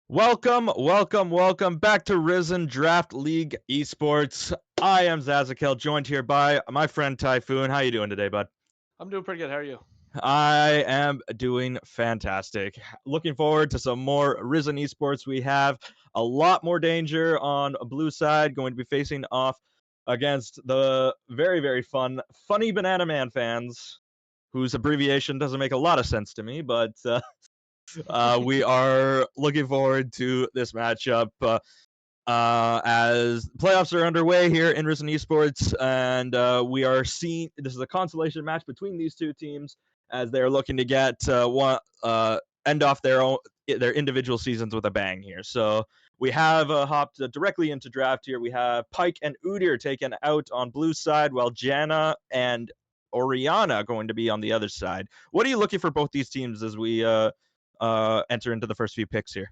Welcome back to Risen Draft League Esports. I am Zazakel, joined here by my friend Typhoon. How you doing today, bud? I'm doing pretty good. How are you? I am doing fantastic. Looking forward to some more Risen Esports. We have a lot more danger on a blue side, going to be facing off against the very funny Banana Man fans, whose abbreviation doesn't make a lot of sense to me, but we are looking forward to this matchup as playoffs are underway here in Risen Esports, and we are seeing this is a consolation match between these two teams as they are looking to get end off their individual seasons with a bang here. So we have hopped directly into draft here. We have Pike and Udyr taken out on blue side, while Jana and Oriana going to be on the other side. What are you looking for both these teams as we enter into the first few picks here?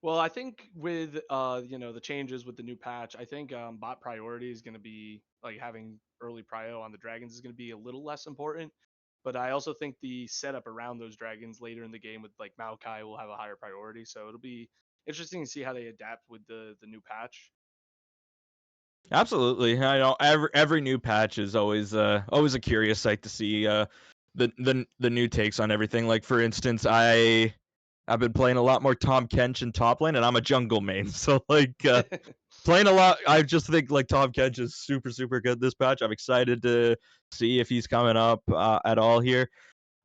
Well, I think with the changes with the new patch, I think bot priority is going to be like having early prio on the dragons is going to be a little less important. But I also think the setup around those dragons later in the game with like Maokai will have a higher priority. So it'll be interesting to see how they adapt with the new patch. Absolutely. I know every new patch is always a curious sight to see the new takes on everything. Like for instance, I've been playing a lot more Tom Kench in top lane, and I'm a jungle main, so playing a lot. I just think like Tom Kench is super good this patch. I'm excited to see if he's coming up at all here.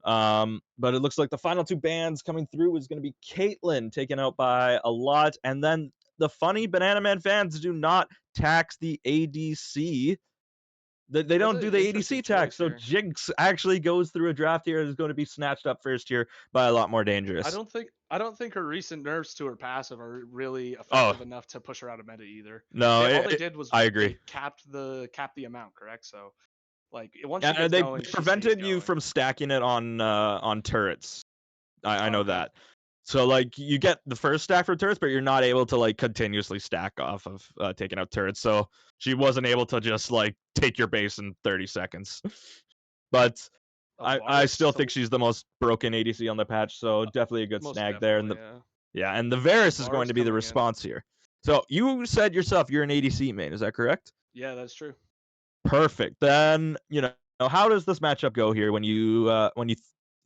But it looks like the final two bans coming through is going to be Caitlyn taken out by ALOT, and then the funny Banana Man fans do not tax the ADC. They That's don't an do the interesting ADC tax, choice so here. Jinx actually goes through a draft here and is going to be snatched up first here by a lot more I dangerous. don't think I don't think her recent nerfs to her passive are really Oh effective enough to push her out of meta either. no, All they did was I what agree. they capped the amount, correct? So like once she Yeah, gets they going, she stays prevented you going. from stacking it on turrets. I know Okay. that. So like you get the first stack for turrets, but you're not able to like continuously stack off of taking out turrets. So she wasn't able to just like take your base in 30 seconds. But A I Varus still just think she's the most broken ADC on the patch, so definitely a good most snag there. And definitely, the yeah. yeah, and the Varus is going Varus to be the coming in. response here. So you said yourself you're an ADC main, is that correct? Yeah, that's true. Perfect. Then how does this matchup go here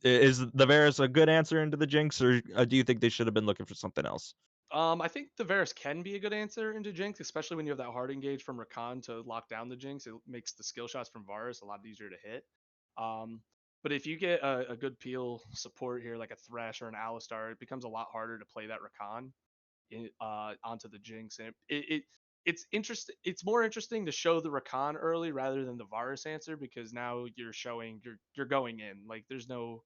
is the Varus a good answer into the Jinx, or do you think they should have been looking for something else? I think the Varus can be a good answer into Jinx, especially when you have that hard engage from Rakan to lock down the Jinx. It makes the skill shots from Varus a lot easier to hit. Um, but if you get a good peel support here, like a Thresh or an Alistar, it becomes a lot harder to play that Rakan onto the Jinx, and it's interesting. It's more interesting to show the Rakan early rather than the Varus answer because now you're showing you're going in. Like there's no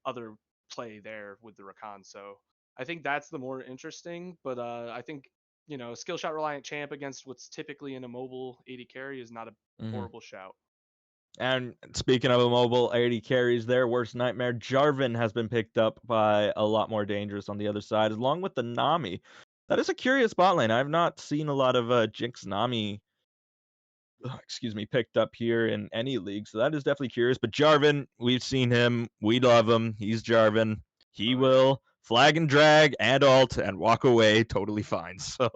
other play there with the Rakan. So I think that's the more interesting. But I think skill shot reliant champ against what's typically an immobile 80 carry is not a Mhm. horrible shout. And speaking of a mobile 80 carries, their worst nightmare, Jarvan has been picked up by a lot more dangerous on the other side, along with the Nami. That is a curious bot lane. I've not seen a lot of Jinx Nami, excuse me, picked up here in any league, so that is definitely curious. But Jarvan, we've seen him. We love him. He's Jarvan. He Oh yeah. will flag and drag and ult and walk away totally fine. So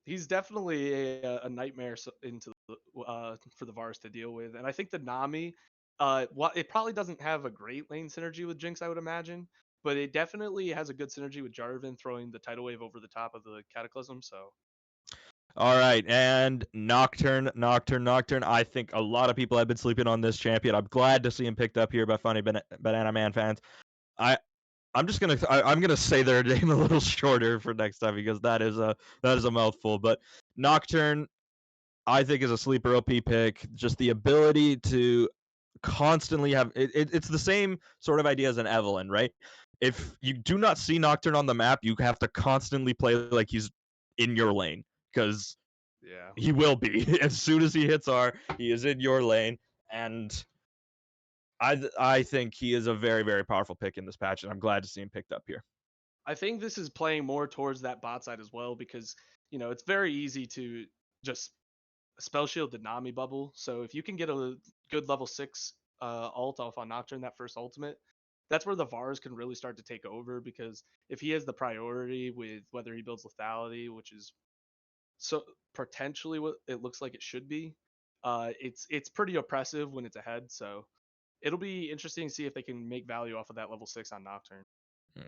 He's definitely a nightmare into for the Vars to deal with, and I think the Nami, it probably doesn't have a great lane synergy with Jinx, I would imagine, but it definitely has a good synergy with Jarvan throwing the tidal wave over the top of the Cataclysm. So all right, and Nocturne. I think a lot of people have been sleeping on this champion. I'm glad to see him picked up here by funny Banana Man fans. I I'm gonna say their name a little shorter for next time because that is a mouthful. But Nocturne, I think, is a sleeper OP pick. Just the ability to constantly have it's the same sort of idea as an Evelyn, right? If you do not see Nocturne on the map, you have to constantly play like he's in your lane because yeah, he will be. As soon as he hits R, he is in your lane, and I think he is a very powerful pick in this patch, and I'm glad to see him picked up here. I think this is playing more towards that bot side as well because it's very easy to just spell shield the Nami bubble. So if you can get a good level 6 ult off on Nocturne that first ultimate, that's where the Vars can really start to take over, because if he has the priority with whether he builds lethality, which is so potentially what it looks like it should be, it's pretty oppressive when it's ahead. So it'll be interesting to see if they can make value off of that level 6 on Nocturne.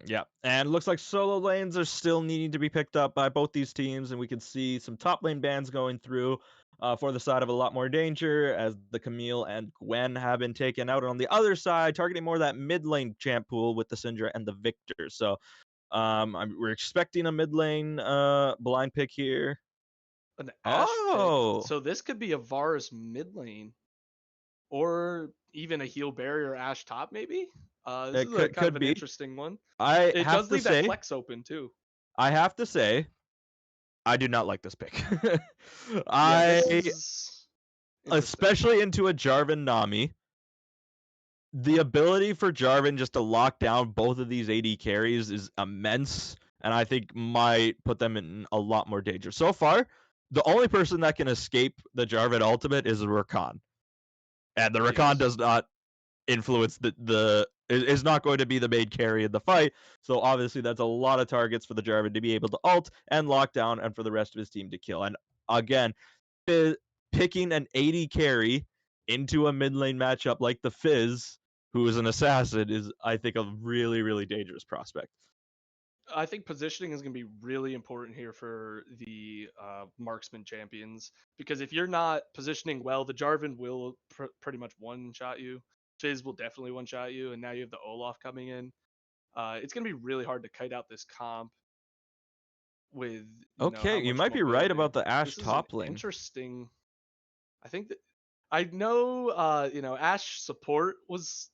Yeah, and it looks like solo lanes are still needing to be picked up by both these teams, and we can see some top lane bans going through for the side of a lot more danger, as the Camille and Gwen have been taken out, and on the other side, targeting more of that mid lane champ pool with the Syndra and the Victor. So we're expecting a mid lane blind pick here. An Ashe pick. Oh, So this could be a Varus mid lane, or even a heal barrier Ashe top, maybe. This it is a kind of could an be. interesting one. I It have does to leave that say, flex open too. I have to say, I do not like this pick. Yeah, this I is interesting. especially into a Jarvan Nami. The ability for Jarvan just to lock down both of these AD carries is immense, and I think might put them in a lot more danger. So far, the only person that can escape the Jarvan ultimate is Rakan, and the Rakan Yes. does not influence the is not going to be the main carry in the fight. So obviously, that's a lot of targets for the Jarvan to be able to ult and lock down, and for the rest of his team to kill. And again, picking an 80 carry into a mid lane matchup like the Fizz, who is an assassin, is I think a really, really dangerous prospect. I think positioning is going to be really important here for the marksman champions, because if you're not positioning well, the Jarvan will pretty much one shot you. Fizz will definitely one shot you, and now you have the Olaf coming in. It's going to be really hard to kite out this comp with Okay, how you much might be right mobility. about the Ashe This is an top lane. interesting. I think that I know Ashe support was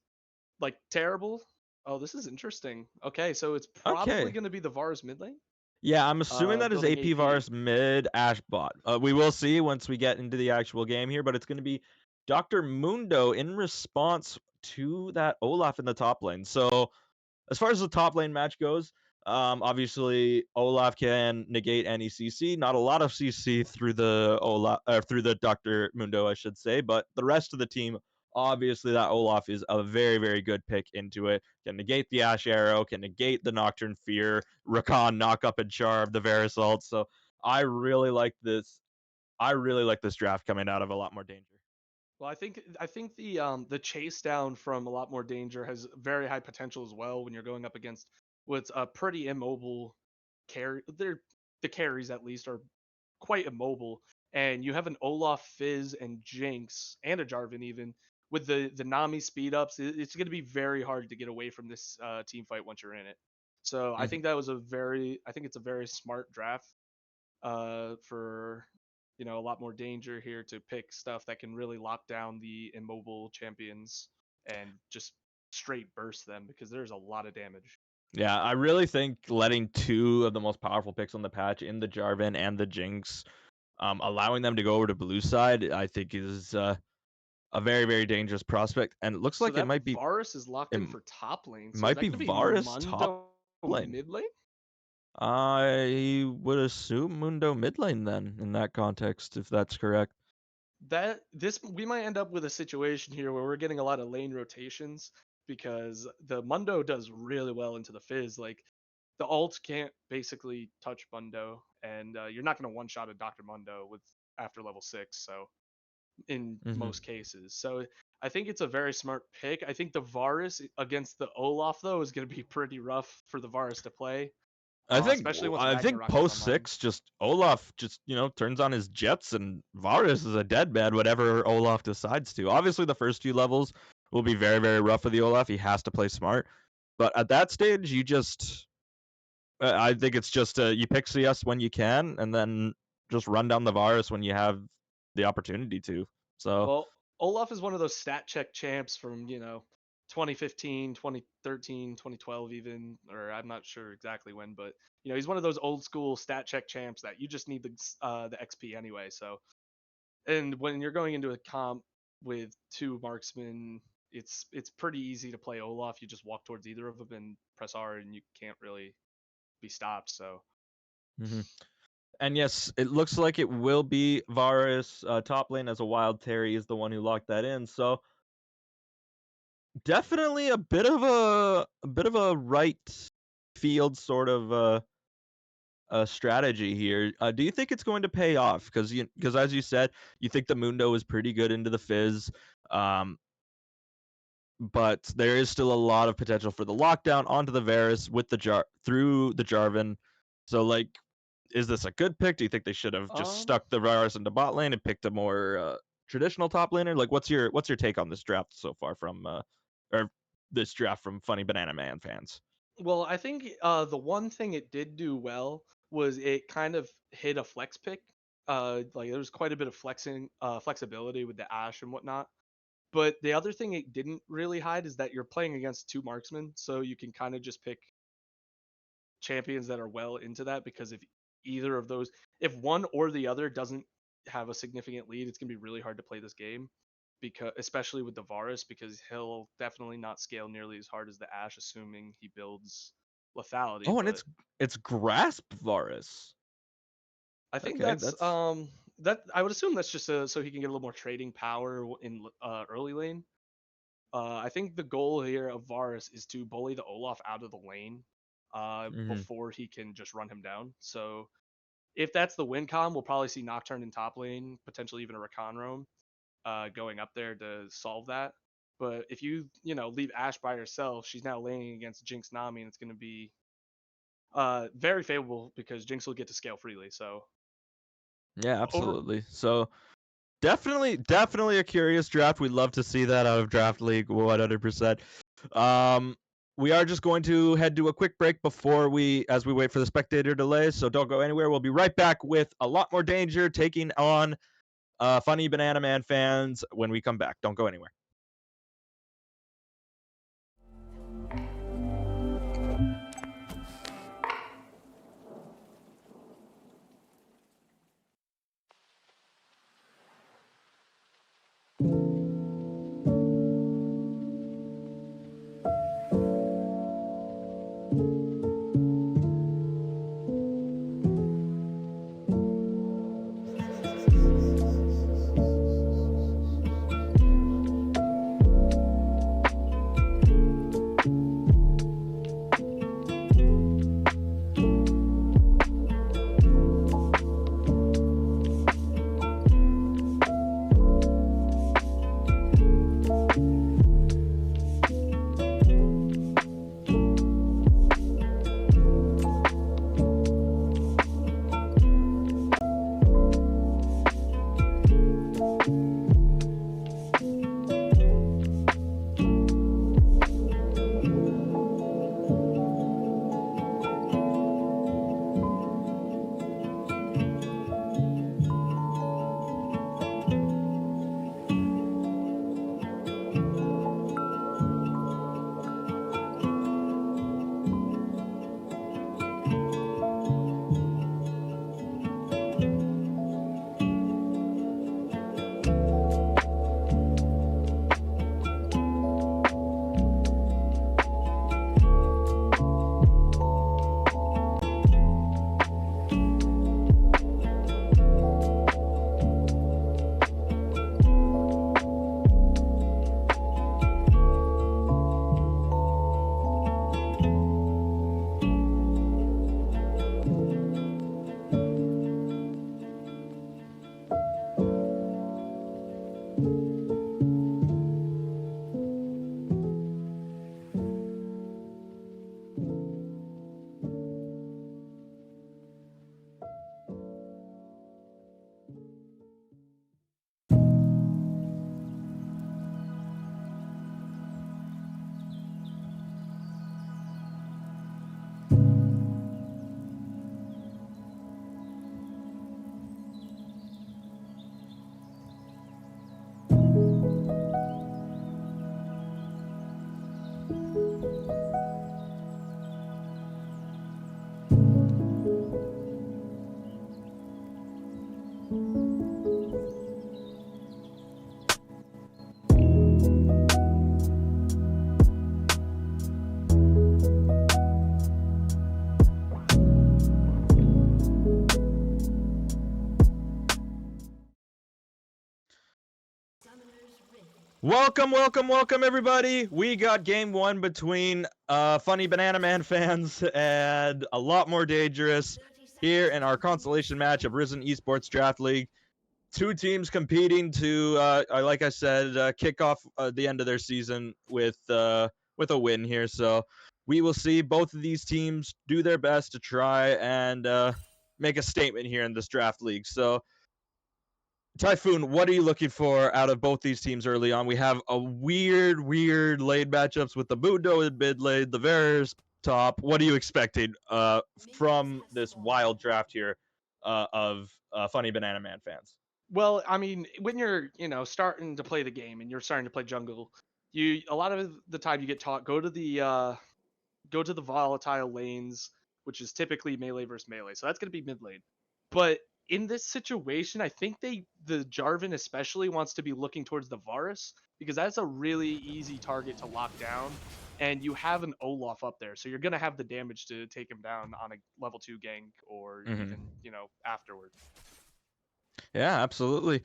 like terrible. Oh, this is interesting. Okay, so it's probably Okay. going to be the Vars mid lane. Yeah, I'm assuming that is Building AP AP. Varus mid Ashe bot. We will see once we get into the actual game here, but it's going to be Dr. Mundo in response to that Olaf in the top lane. So as far as the top lane match goes, obviously Olaf can negate any CC. Not a lot of CC through the through the Dr. Mundo, I should say, but the rest of the team, obviously that Olaf is a very, very good pick into it. Can negate the Ashe Arrow, can negate the Nocturne Fear, Rakan knock up and charm, the Varus ult. So I really like this. I really like this draft coming out of a lot more danger. Well, I think the chase down from a lot more danger has very high potential as well when you're going up against what's a pretty immobile carry. The carries at least are quite immobile, and you have an Olaf, Fizz, and Jinx, and a Jarvan even with the Nami speed ups. It's going to be very hard to get away from this team fight once you're in it. So I Mhm. think I think it's a very smart draft for a lot more danger here to pick stuff that can really lock down the immobile champions and just straight burst them, because there's a lot of damage. Yeah, I really think letting two of the most powerful picks on the patch in the Jarvan and the Jinx, allowing them to go over to blue side, I think is a very, very dangerous prospect. And it looks So like that Varus is locked it in for top lane. So is might that be going to be Varus top Mundo lane. mid lane? I would assume Mundo mid lane then in that context, if that's correct. That this we might end up with a situation here where we're getting a lot of lane rotations, because the Mundo does really well into the Fizz. Like the ult can't basically touch Mundo, and you're not going to one shot a Doctor Mundo with after level 6. So in Hmm. most cases. So I think it's a very smart pick. I think the Varus against the Olaf though is going to be pretty rough for the Varus to play, especially once I think Ragnarok comes post online. six, just Olaf just turns on his jets and Varus is a dead man whatever Olaf decides to. Obviously, the first few levels will be very, very rough for the Olaf. He has to play smart, but at that stage, you just I think it's just you pick CS when you can, and then just run down the Varus when you have the opportunity to. So. Well, Olaf is one of those stat check champs from 2015, 2013, 2012 even, or I'm not sure exactly when, but he's one of those old school stat check champs that you just need the XP anyway. So, and when you're going into a comp with two marksmen, it's pretty easy to play Olaf. You just walk towards either of them and press R, and you can't really be stopped. So Mhm. And yes, it looks like it will be Varus top lane, as a Wild Terry is the one who locked that in. So Definitely a bit of a right field sort of strategy here. Do you think it's going to pay off? Because as you said, you think the Mundo is pretty good into the Fizz, um, but there is still a lot of potential for the lockdown onto the Varus with the through the Jarvan. So like, is this a good pick? Do you think they should have just Um, stuck the Varus into bot lane and picked a more traditional top laner? Like, what's your take on this draft so far from or this draft from Funny Banana Man fans? well, I think the one thing it did do well was it kind of hit a flex pick. Like there was quite a bit of flexibility with the Ash and whatnot. But the other thing it didn't really hide is that you're playing against two marksmen, so you can kind of just pick champions that are well into that, because if either of those, if one or the other doesn't have a significant lead, it's gonna be really hard to play this game, because especially with the Varus, because he'll definitely not scale nearly as hard as the Ash, assuming he builds lethality. Oh, and But it's Grasp Varus. I think Okay, that's that's that I would assume that's just so he can get a little more trading power in early lane. I think the goal here of Varus is to bully the Olaf out of the lane mhm. before he can just run him down. So if that's the win con, we'll probably see Nocturne in top lane, potentially even a Rakan roam going up there to solve that. But if you leave Ash by herself, she's now laning against Jinx Nami, and it's going to be very favorable because Jinx will get to scale freely. So Yeah, over. absolutely. So definitely a curious draft. We'd love to see that out of Draft League 100%. Um, we are just going to head to a quick break as we wait for the spectator delays. So don't go anywhere. We'll be right back with a lot more danger taking on Funny Banana Man fans when we come back. Don't go anywhere. Welcome, everybody. We got game one between Funny Banana Man fans and a lot more dangerous here in our consolation match of Risen Esports Draft League. Two teams competing to, like I said, kick off the end of their season with a win here. So we will see both of these teams do their best to try and make a statement here in this draft league. So Typhoon, what are you looking for out of both these teams early on? We have a weird lane matchups with the Mundo in mid lane, the Varus top. What are you expecting from this wild draft here of Funny Banana Man fans? Well, I mean, when you're, starting to play the game and you're starting to play jungle, you a lot of the time you get taught go to the volatile lanes, which is typically melee versus melee. So that's going to be mid lane. But in this situation, I think the Jarvan especially wants to be looking towards the Varus because that's a really easy target to lock down. And you have an Olaf up there, so you're gonna have the damage to take him down on a level 2 gank or even, afterward. Yeah, absolutely.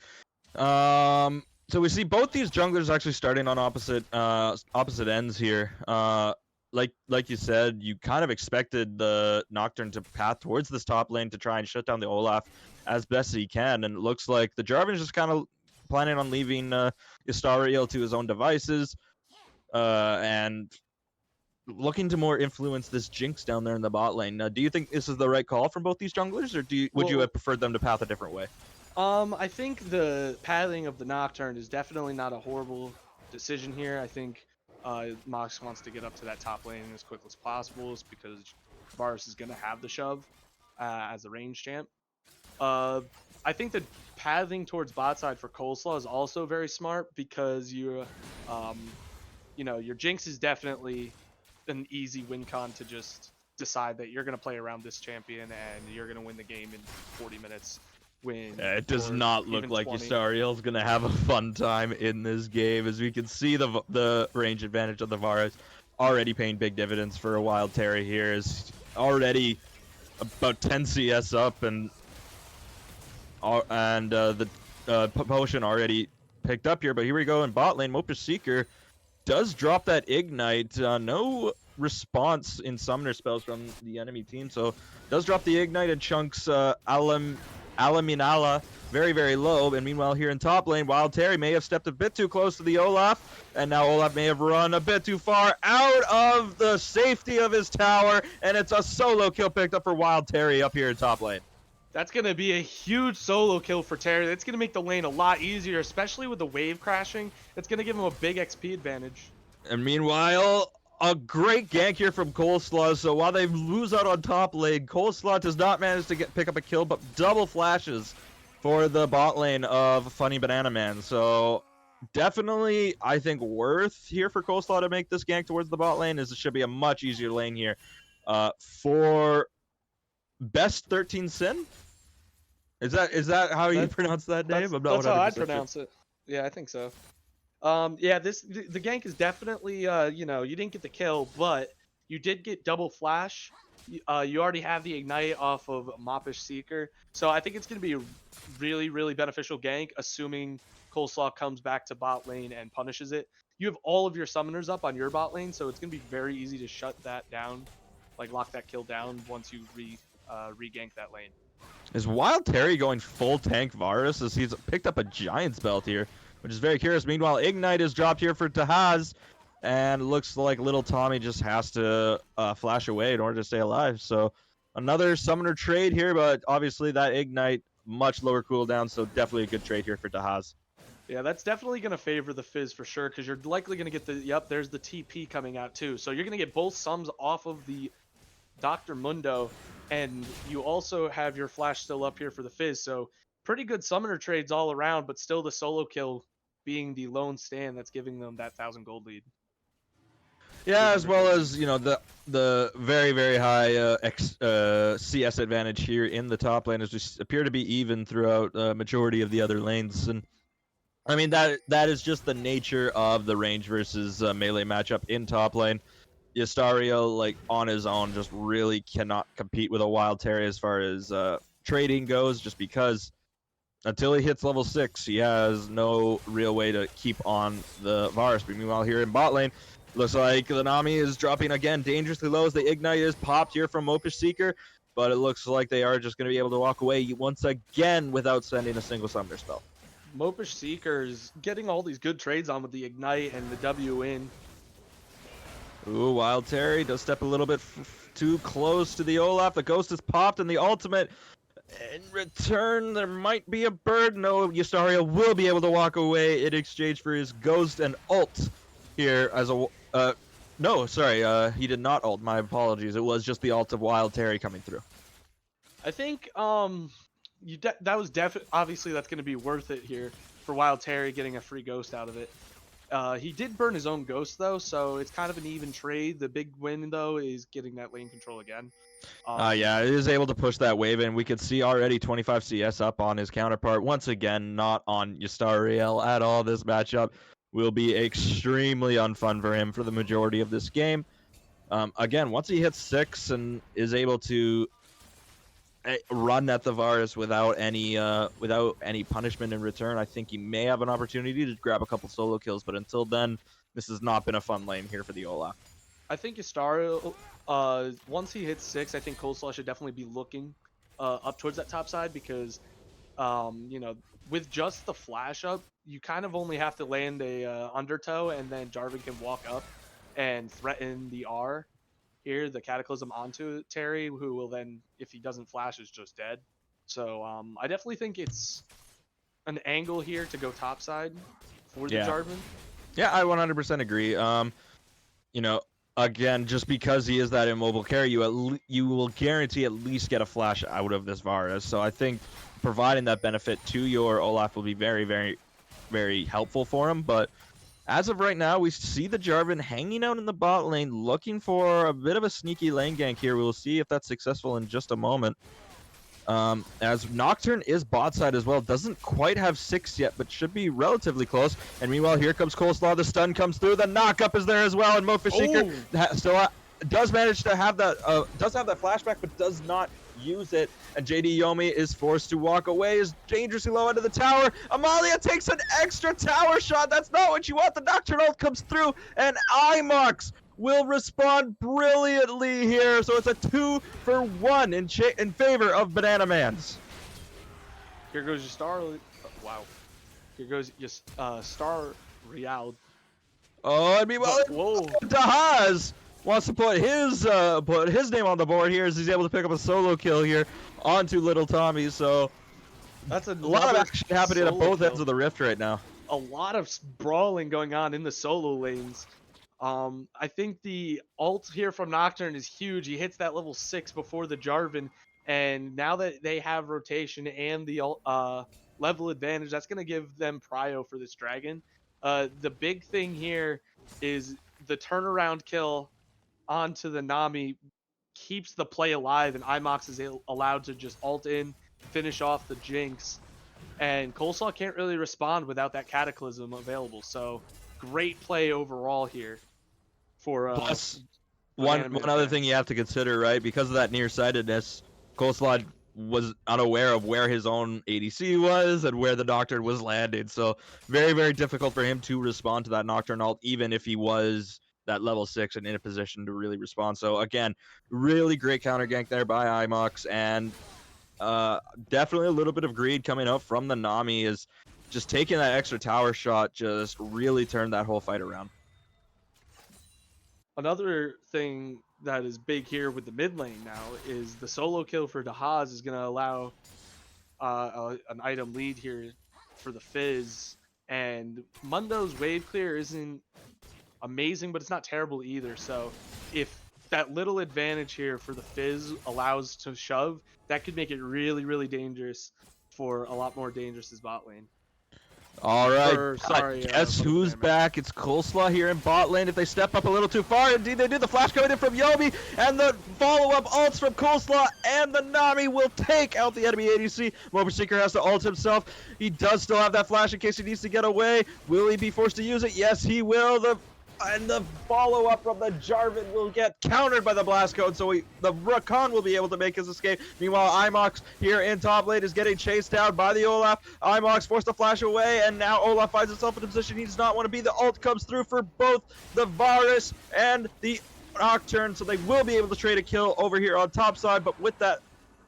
So we see both these junglers actually starting on opposite ends here. Like you said, you kind of expected the Nocturne to path towards this top lane to try and shut down the Olaf as best he can, and it looks like the Jarvan is just kind of planning on leaving Istariel to his own devices, and looking to more influence this Jinx down there in the bot lane. Do you think this is the right call from both these junglers, or would you have preferred them to path a different way? I think the pathing of the Nocturne is definitely not a horrible decision here. I think Mox wants to get up to that top lane as quick as possible because Varus is going to have the shove as a range champ. I think the pathing towards bot side for Coleslaw is also very smart because your Jinx is definitely an easy win con to just decide that you're going to play around this champion and you're going to win the game in 40 minutes. It does not look like Istariel's gonna have a fun time in this game, as we can see the range advantage of the Varus already paying big dividends for a Wild Terry here. Is already about 10 CS up, and the potion already picked up here. But here we go in bot lane. Mopish Seeker does drop that ignite. No response in summoner spells from the enemy team, so does drop the ignite and chunks Alaminala very low. And meanwhile here in top lane, Wild Terry may have stepped a bit too close to the Olaf, and now Olaf may have run a bit too far out of the safety of his tower, and it's a solo kill picked up for Wild Terry up here in top lane. That's going to be a huge solo kill for Terry. That's going to make the lane a lot easier, especially with the wave crashing. It's going to give him a big XP advantage. And meanwhile, a great gank here from Coleslaw. So while they lose out on top lane, Coleslaw does not manage to pick up a kill, but double flashes for the bot lane of Funny Banana Man. So definitely, I think, worth here for Coleslaw to make this gank towards the bot lane, as it should be a much easier lane here for Best 13 Sin. Is that how you pronounce that name? That's how I'd pronounce it. Yeah, I think so. Yeah, the gank is definitely you didn't get the kill, but you did get double flash. You already have the ignite off of Mopish Seeker, so I think it's going to be a really beneficial gank, assuming Coleslaw comes back to bot lane and punishes it. You have all of your summoners up on your bot lane, so it's going to be very easy to shut that down, like lock that kill down once you re-gank that lane. Is Wild Terry going full tank Varus, as he's picked up a Giant's Belt here, which is very curious. Meanwhile, Ignite is dropped here for Tahaz, and looks like little Tommy just has to flash away in order to stay alive. So another summoner trade here, but obviously that Ignite, much lower cooldown, so definitely a good trade here for Tahaz. Yeah, that's definitely going to favor the Fizz for sure, because you're likely going to get there's the TP coming out too. So you're going to get both sums off of the Dr. Mundo, and you also have your flash still up here for the Fizz. So pretty good summoner trades all around, but still the solo kill being the lone stand that's giving them that 1,000 gold lead. Yeah, as well as the very high CS advantage here in the top lane, as we appear to be even throughout the majority of the other lanes. And I mean that is just the nature of the range versus melee matchup in top lane. Yastario, like on his own, just really cannot compete with a Wild Terry as far as trading goes, just because until he hits level 6, he has no real way to keep on the Varus. But meanwhile, here in bot lane, looks like the Nami is dropping again dangerously low as the Ignite is popped here from Mopish Seeker. But it looks like they are just going to be able to walk away once again without sending a single summoner spell. Mopish Seeker's getting all these good trades on with the Ignite and the W in. Ooh, Wild Terry does step a little bit too close to the Olaf. The Ghost is popped and the ultimate. In return, there might be a bird. No, Yustaria will be able to walk away in exchange for his Ghost and ult here as a... no, sorry, he did not ult. My apologies. It was just the ult of Wild Terry coming through. I think that was definitely... Obviously, that's going to be worth it here for Wild Terry getting a free Ghost out of it. He did burn his own Ghost, though, so it's kind of an even trade. The big win, though, is getting that lane control again. Yeah, he is able to push that wave in. We could see already 25 CS up on his counterpart. Once again, not on Yustariel at all. This matchup will be extremely unfun for him for the majority of this game. Again, once he hits 6 and is able to run at the Varus without any punishment in return, I think he may have an opportunity to grab a couple solo kills. But until then, this has not been a fun lane here for the Olaf. I think Yustariel, once he hits 6, I think Coleslaw should definitely be looking up towards that top side because, you know, with just the flash up, you kind of only have to land a undertow and then Jarvan can walk up and threaten the R here, the Cataclysm onto Terry, who will then, if he doesn't flash, is just dead. So I definitely think it's an angle here to go top side for the Jarvan. Yeah, I 100% agree. You know, again, just because he is that immobile carry, you will guarantee at least get a flash out of this Varus. So I think providing that benefit to your Olaf will be very, very, very helpful for him. But as of right now, we see the Jarvan hanging out in the bot lane, looking for a bit of a sneaky lane gank here. We will see if that's successful in just a moment. As Nocturne is bot side as well, doesn't quite have 6 yet, but should be relatively close. And meanwhile, here comes Coleslaw. The stun comes through. The knock-up is there as well, and Mofish Seeker still does manage to have that. Does have that flashback, but does not use it. And JD Yomi is forced to walk away. Is dangerously low into the tower. Amalia takes an extra tower shot. That's not what you want. The Nocturne ult comes through, and IMOX will respond brilliantly here. So it's a 2-for-1 in favor of Banana Mans. Here goes your star. Wow. Here goes your star Real. Oh, and meanwhile, Dahaz wants to put his name on the board here as he's able to pick up a solo kill here onto Little Tommy. So that's a lot of action happening at both ends of the rift right now. A lot of brawling going on in the solo lanes. I think the ult here from Nocturne is huge. He hits that level 6 before the Jarvan, and now that they have rotation and the level advantage, that's going to give them prio for this dragon. The big thing here is the turnaround kill onto the Nami keeps the play alive, and IMOX is allowed to just ult in, finish off the Jinx, and Coleslaw can't really respond without that Cataclysm available. So great play overall here. For plus one other thing you have to consider, right? Because of that nearsightedness, Coleslaw was unaware of where his own ADC was and where the Nocturne was landed. So very, very difficult for him to respond to that Nocturne ult, even if he was that level 6 and in a position to really respond. So again, really great counter gank there by IMOX, and definitely a little bit of greed coming up from the Nami. Is just taking that extra tower shot just really turned that whole fight around. Another thing that is big here with the mid lane now is the solo kill for Dahaz is going to allow an item lead here for the Fizz. And Mundo's wave clear isn't amazing, but it's not terrible either. So if that little advantage here for the Fizz allows to shove, that could make it really, really dangerous for a lot more dangerous as bot lane. All right, guess who's back? It's Coleslaw here in bot lane. If they step up a little too far, indeed they do. The flash coming in from Yomi, and the follow-up ults from Coleslaw, and the Nami will take out the enemy ADC. Mobius Seeker has to ult himself. He does still have that flash in case he needs to get away. Will he be forced to use it? Yes, he will. The And the follow-up from the Jarvan will get countered by the Blast Code, so the Rakan will be able to make his escape. Meanwhile, Imox here in top lane is getting chased down by the Olaf. Imox forced to flash away, and now Olaf finds himself in a position he does not want to be. The ult comes through for both the Varus and the Nocturne, so they will be able to trade a kill over here on top side, but with that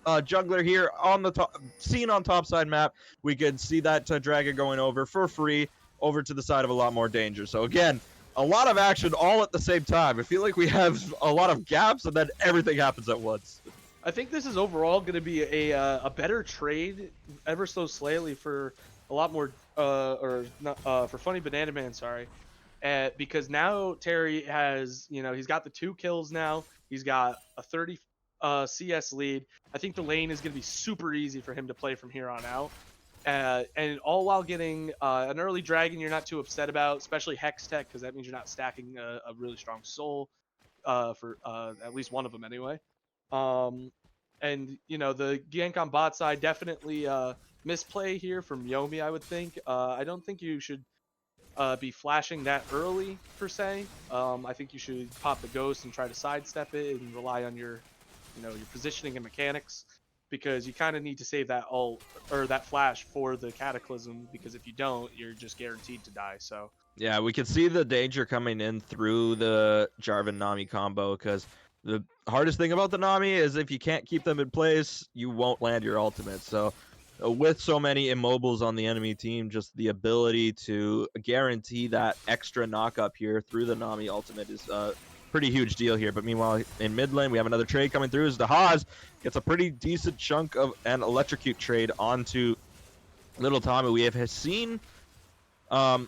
jungler here on the top, seen on top side map, we can see that dragon going over for free over to the side of a lot more danger. So again, a lot of action all at the same time. I feel like we have a lot of gaps and then everything happens at once. I think this is overall going to be a better trade ever so slightly for a lot more for Funny Banana Man, sorry. Because now Terry has, he's got the 2 kills now. He's got a 30 CS lead. I think the lane is going to be super easy for him to play from here on out. And all while getting an early dragon you're not too upset about, especially Hex Tech, because that means you're not stacking a really strong soul for at least one of them anyway. And, the gank on bot side, definitely misplay here from Yomi, I would think. I don't think you should be flashing that early, per se. I think you should pop the ghost and try to sidestep it and rely on your positioning and mechanics, because you kind of need to save that ult or that flash for the cataclysm, because if you don't, you're just guaranteed to die. So yeah, we can see the danger coming in through the Jarvan Nami combo, because the hardest thing about the Nami is if you can't keep them in place, you won't land your ultimate. So with so many immobiles on the enemy team, just the ability to guarantee that extra knock up here through the Nami ultimate is pretty huge deal here. But meanwhile, in mid lane, we have another trade coming through as the Haas gets a pretty decent chunk of an electrocute trade onto Little Tommy. We have seen the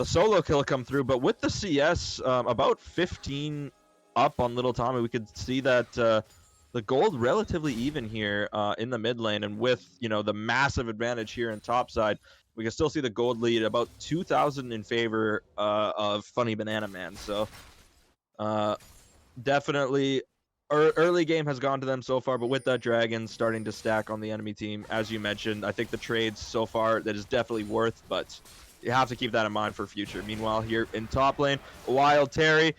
solo kill come through, but with the CS about 15 up on Little Tommy, we could see that the gold relatively even here in the mid lane, and with the massive advantage here in top side, we can still see the gold lead about 2,000 in favor of Funny Banana Man. So definitely early game has gone to them so far, but with that dragon starting to stack on the enemy team, as you mentioned, I think the trades so far that is definitely worth, but you have to keep that in mind for future. Meanwhile, here in top lane, Wild Terry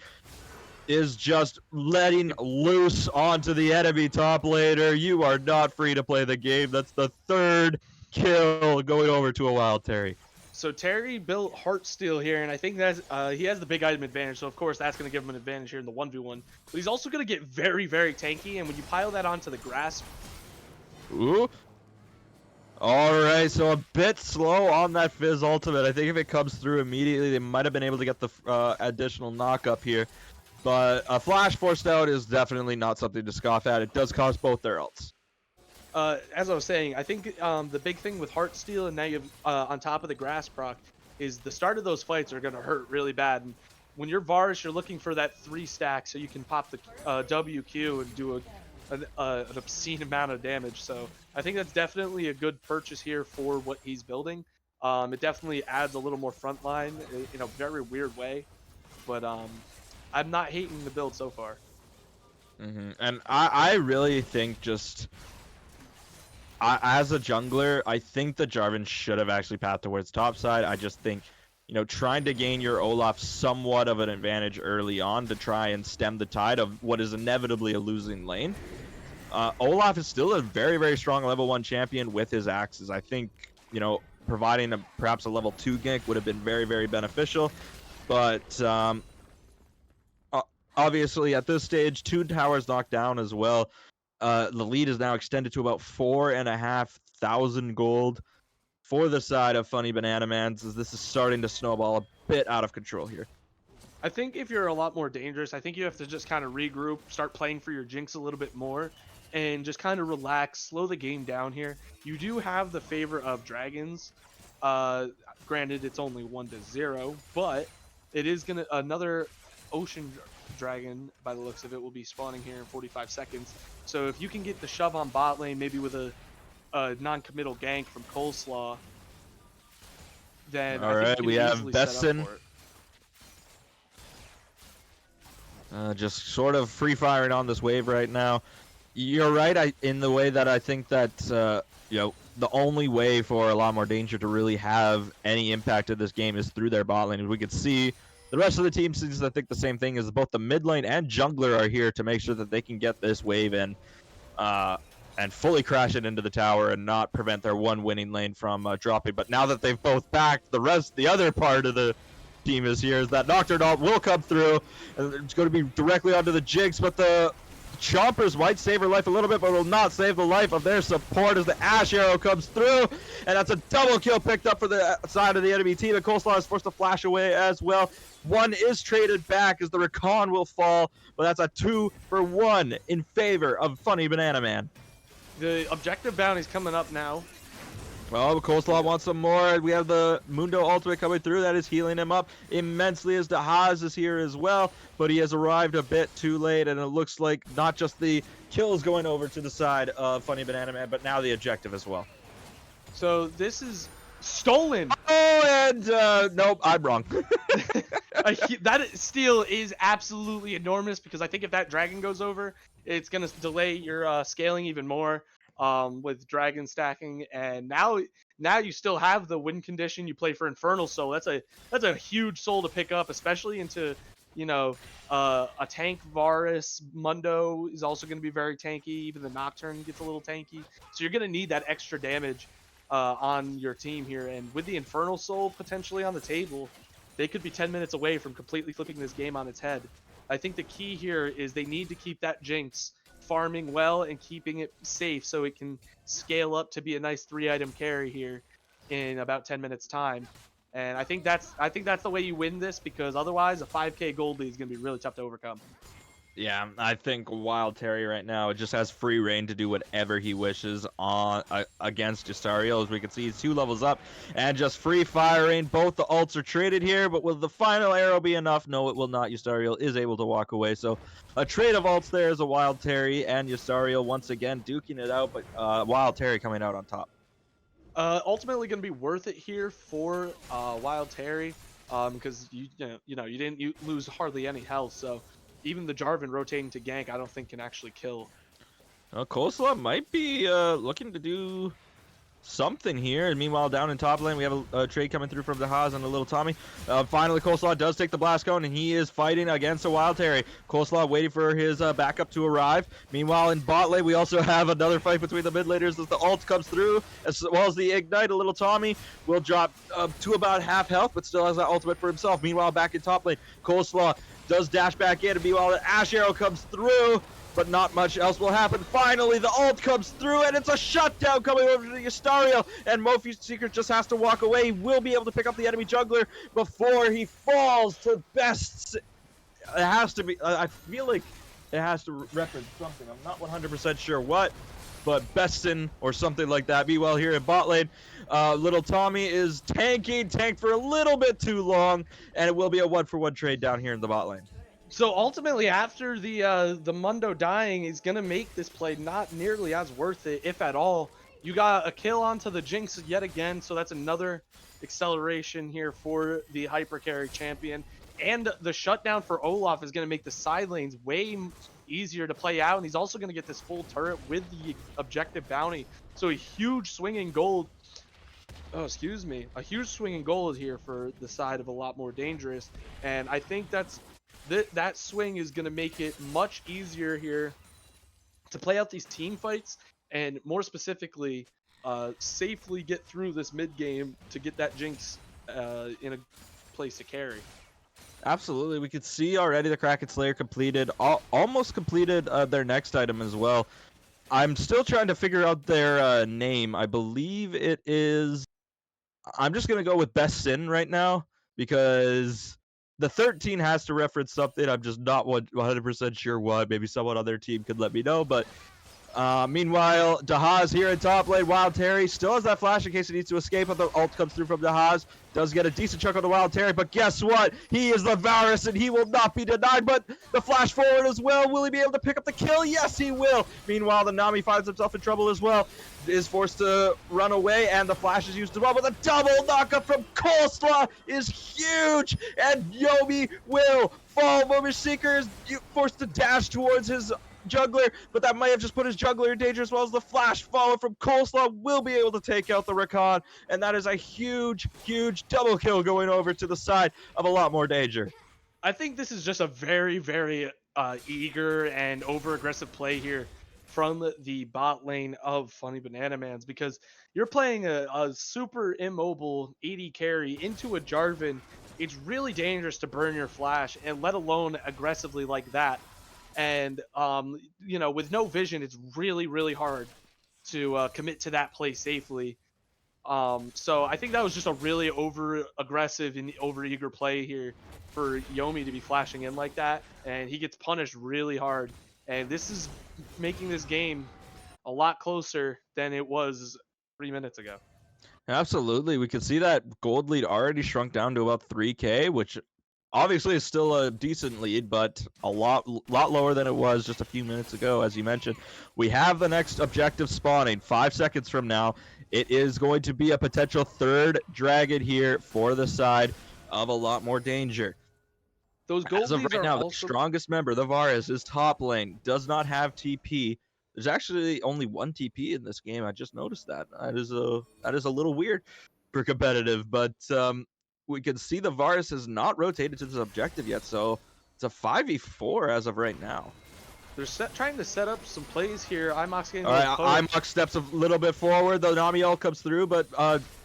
is just letting loose onto the enemy top laner. You are not free to play the game. That's the 3rd kill going over to a Wild Terry. So Terry built Heartsteel here, and I think that's he has the big item advantage, so of course that's going to give him an advantage here in the 1v1. But he's also going to get very, very tanky, and when you pile that onto the grass... Ooh. Alright, so a bit slow on that Fizz ultimate. I think if it comes through immediately, they might have been able to get the additional knock up here. But a flash forced out is definitely not something to scoff at. It does cost both their ults. As I was saying, I think the big thing with Heartsteel and now you have on top of the grass proc is the start of those fights are going to hurt really bad. And when you're Varus, you're looking for that 3 stack so you can pop the WQ and do an obscene amount of damage. So I think that's definitely a good purchase here for what he's building. It definitely adds a little more frontline in a very weird way. But I'm not hating the build so far. And I really think just... as a jungler, I think the Jarvan should have actually pathed towards top side. I just think, trying to gain your Olaf somewhat of an advantage early on to try and stem the tide of what is inevitably a losing lane. Olaf is still a very, very strong level 1 champion with his axes. I think, providing perhaps a level 2 gank would have been very, very beneficial. But obviously at this stage, 2 towers knocked down as well. The lead is now extended to about 4,500 gold for the side of Funny Banana Man, as this is starting to snowball a bit out of control here. I think if you're a lot more dangerous, I think you have to just kind of regroup, start playing for your Jinx a little bit more, and just kind of relax, slow the game down here. You do have the favor of dragons. Granted, it's only 1-0, but it is another ocean dragon, by the looks of it, will be spawning here in 45 seconds. So if you can get the shove on bot lane, maybe with a non-committal gank from Coleslaw, then all right, we have Besson just sort of free firing on this wave right now. You're right in the way that I think that the only way for a lot more danger to really have any impact of this game is through their bot lane. As we could see, The rest of the team seems to think the same thing, as both the mid lane and jungler are here to make sure that they can get this wave in and fully crash it into the tower and not prevent their one winning lane from dropping. But now that they've both backed, the other part of the team is here, is that Nocturne ult will come through, and it's going to be directly onto the Jinx, but the Chompers might save her life a little bit, but will not save the life of their support as the Ash Arrow comes through, and that's a double kill picked up for the side of the enemy team, and Coleslaw is forced to flash away as well. One is traded back as the Rakan will fall, but that's a 2-for-1 in favor of Funny Banana Man. The objective bounty's coming up now. Well, Coleslaw wants some more. We have the Mundo ultimate coming through. That is healing him up immensely, as Dahaz is here as well. But he has arrived a bit too late, and it looks like not just the kills going over to the side of Funny Banana Man, but now the objective as well. So this is stolen. Oh, and nope, I'm wrong. That steal is absolutely enormous, because I think if that dragon goes over, it's going to delay your scaling even more. With dragon stacking, and now you still have the win condition. You play for Infernal Soul. That's a huge soul to pick up, especially into a tank. Varus Mundo is also going to be very tanky. Even the Nocturne gets a little tanky, so you're going to need that extra damage on your team here. And with the Infernal Soul potentially on the table, they could be 10 minutes away from completely flipping this game on its head. I think the key here is they need to keep that Jinx farming well and keeping it safe so it can scale up to be a nice 3-item carry here in about 10 minutes time. And I think that's the way you win this, because otherwise a 5k gold lead is going to be really tough to overcome. Yeah, I think Wild Terry right now just has free reign to do whatever he wishes on against Ystario. As we can see, he's 2 levels up and just free firing. Both the ults are traded here, but will the final arrow be enough? No, it will not. Ystario is able to walk away. So a trade of ults there is a Wild Terry and Ystario once again duking it out, but Wild Terry coming out on top. Ultimately going to be worth it here for Wild Terry, because you didn't lose hardly any health, so even the Jarvan rotating to gank, I don't think can actually kill. Coleslaw might be looking to do something here. And meanwhile, down in top lane, we have a trade coming through from the Haas and the little Tommy. Finally, Coleslaw does take the blast cone, and he is fighting against a Wild Terry. Coleslaw waiting for his backup to arrive. Meanwhile, in bot lane, we also have another fight between the mid laners as the ult comes through, as well as the ignite. A little Tommy will drop to about half health, but still has that ultimate for himself. Meanwhile, back in top lane, Coleslaw does dash back in, and meanwhile, the Ash Arrow comes through, but not much else will happen. Finally, the ult comes through, and it's a shutdown coming over to Ystario, and Mofi Secret just has to walk away. He will be able to pick up the enemy jungler before he falls to best. It has to be, I feel like it has to reference something. I'm not 100% sure what, but Beston or something like that. Meanwhile, here in bot lane, little Tommy is tanked for a little bit too long, and it will be a 1-for-1 trade down here in the bot lane. So ultimately, after the Mundo dying, is going to make this play not nearly as worth it, if at all. You got a kill onto the Jinx yet again, so that's another acceleration here for the hyper carry champion. And the shutdown for Olaf is going to make the side lanes way easier to play out, and he's also going to get this full turret with the objective bounty. So a huge swing in gold. Oh, excuse me. A huge swing in gold here for the side of a lot more dangerous, and I think that swing is going to make it much easier here to play out these team fights, and more specifically, safely get through this mid game to get that Jinx in a place to carry. Absolutely, we could see already the Kraken Slayer completed, almost completed their next item as well. I'm still trying to figure out their name. I believe it is. I'm just gonna go with Best Sin right now, because the 13 has to reference something. I'm just not 100% sure what. Maybe someone on their team could let me know. But meanwhile, Dahaz here in top lane. Wild Terry still has that flash in case he needs to escape. But the ult comes through from Dahaz. Does get a decent chunk on the Wild Terry. But guess what? He is the Varus, and he will not be denied. But the flash forward as well. Will he be able to pick up the kill? Yes, he will. Meanwhile, the Nami finds himself in trouble as well. Is forced to run away, and the flash is used as well. But the double knockup from Coleslaw is huge, and Yomi will fall. Momi Seeker is forced to dash towards his jungler, but that might have just put his jungler in danger, as well as the flash follow from Coleslaw will be able to take out the Rakan, and that is a huge, huge double kill going over to the side of a lot more danger. I think this is just a very, very eager and over-aggressive play here from the bot lane of Funny Banana Mans, because you're playing a super immobile AD carry into a Jarvan. It's really dangerous to burn your flash, and let alone aggressively like that. And with no vision, it's really, really hard to commit to that play safely. So I think that was just a really over aggressive and over eager play here for Yomi to be flashing in like that, and he gets punished really hard. And this is making this game a lot closer than it was 3 minutes ago. Absolutely. We could see that gold lead already shrunk down to about 3K, which obviously is still a decent lead, but a lot lower than it was just a few minutes ago, as you mentioned. We have the next objective spawning 5 seconds from now. It is going to be a potential third dragon here for the side of a lot more danger. Those gold As of leads right are now, also... the strongest member, the Varus, is top lane, does not have TP. There's actually only one TP in this game. I just noticed that. That is a little weird for competitive, but we can see the Varus has not rotated to this objective yet, so it's a 5v4 as of right now. They're trying to set up some plays here. IMOX getting All right, IMOX steps a little bit forward. The Nami ult comes through, but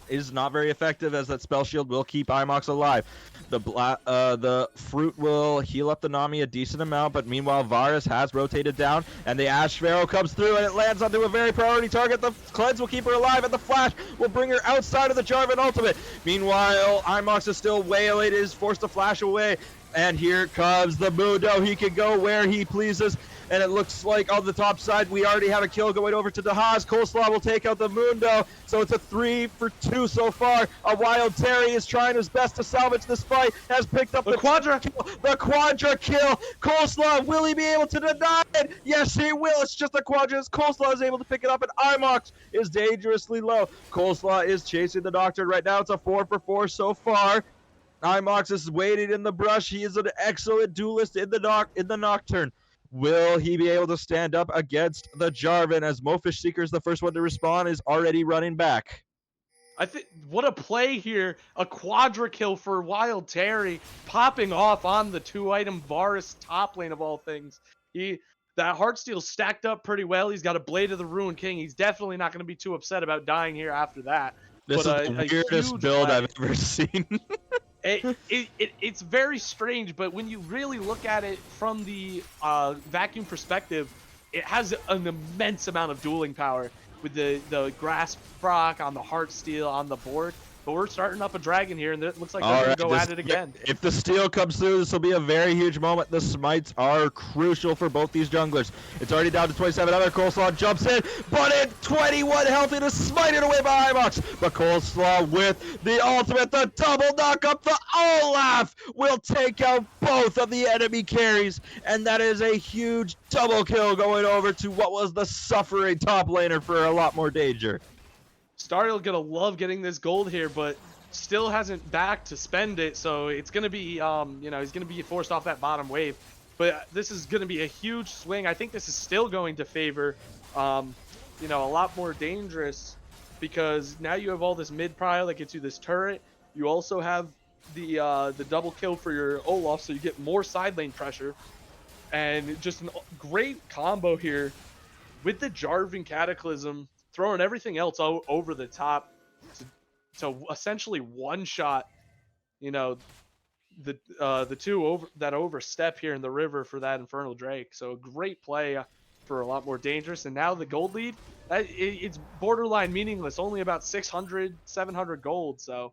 is not very effective, as that spell shield will keep IMOX alive. The fruit will heal up the Nami a decent amount, but meanwhile Varus has rotated down, and the Ash Pharaoh comes through, and it lands onto a very priority target. The cleanse will keep her alive, and the flash will bring her outside of the Jarvan ultimate. Meanwhile, IMOX is still waylaid, is forced to flash away, and here comes the Mundo. He can go where he pleases. And it looks like on the top side, we already have a kill going over to Dahaz. Coleslaw will take out the Mundo. So it's a 3 for 2 so far. A Wild Terry is trying his best to salvage this fight. Has picked up the quadra kill. The quadra kill. Coleslaw, will he be able to deny it? Yes, he will. It's just a quadra. Coleslaw is able to pick it up, and IMOX is dangerously low. Coleslaw is chasing the Doctor. Right now, it's a 4 for 4 so far. IMOX is waiting in the brush. He is an excellent duelist in the Nocturne. Will he be able to stand up against the Jarvan, as Mofish Seeker is the first one to respond, is already running back? I think what a play here. A quadra kill for Wild Terry, popping off on the 2-item Varus top lane of all things. That Heartsteel stacked up pretty well. He's got a Blade of the Ruined King. He's definitely not going to be too upset about dying here after that. This is the weirdest build I've ever seen. It's very strange, but when you really look at it from the vacuum perspective, it has an immense amount of dueling power with the grasp proc on the Heartsteel on the board. But we're starting up a dragon here, and it looks like they're going to go at it again. If the steal comes through, this will be a very huge moment. The smites are crucial for both these junglers. It's already down to 27. Other Coleslaw jumps in, but at 21 health, it is smited away by IMOX. But Coleslaw with the ultimate, the double knock up, the Olaf will take out both of the enemy carries, and that is a huge double kill going over to what was the suffering top laner for a lot more danger. Stariel gonna love getting this gold here, but still hasn't back to spend it, so it's gonna be, he's gonna be forced off that bottom wave. But this is gonna be a huge swing. I think this is still going to favor, a lot more dangerous, because now you have all this mid prio that gets you this turret. You also have the double kill for your Olaf, so you get more side lane pressure, and just a great combo here with the Jarvan Cataclysm, throwing everything else over the top to essentially one-shot, the two that overstep here in the river for that Infernal Drake. So a great play for a lot more dangerous. And now the gold lead, it's borderline meaningless, only about 600, 700 gold. So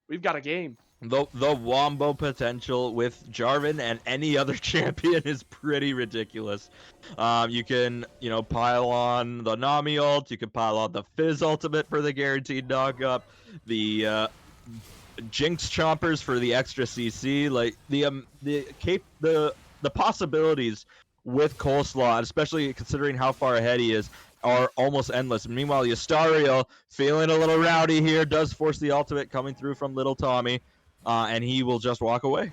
we've got a game. The wombo potential with Jarvan and any other champion is pretty ridiculous. You can, pile on the Nami ult, you can pile on the Fizz ultimate for the guaranteed knock-up, the Jinx chompers for the extra CC, like the possibilities with Coleslaw, especially considering how far ahead he is, are almost endless. Meanwhile, Yastariel, feeling a little rowdy here, does force the ultimate coming through from Little Tommy. And he will just walk away.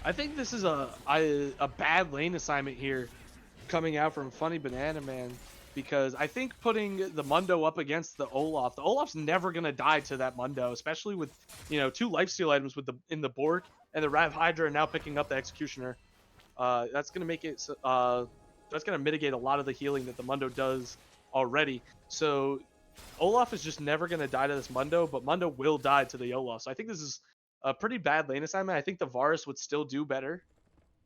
I think this is a bad lane assignment here coming out from Funny Banana Man, because I think putting the Mundo up against the Olaf's never gonna die to that Mundo, especially with, you know, 2 lifesteal items with the Bork and the Rav Hydra, and now picking up the Executioner. That's gonna make it that's gonna mitigate a lot of the healing that the Mundo does already. So Olaf is just never gonna die to this Mundo, but Mundo will die to the Olaf. So I think this is a pretty bad lane assignment. I think the Varus would still do better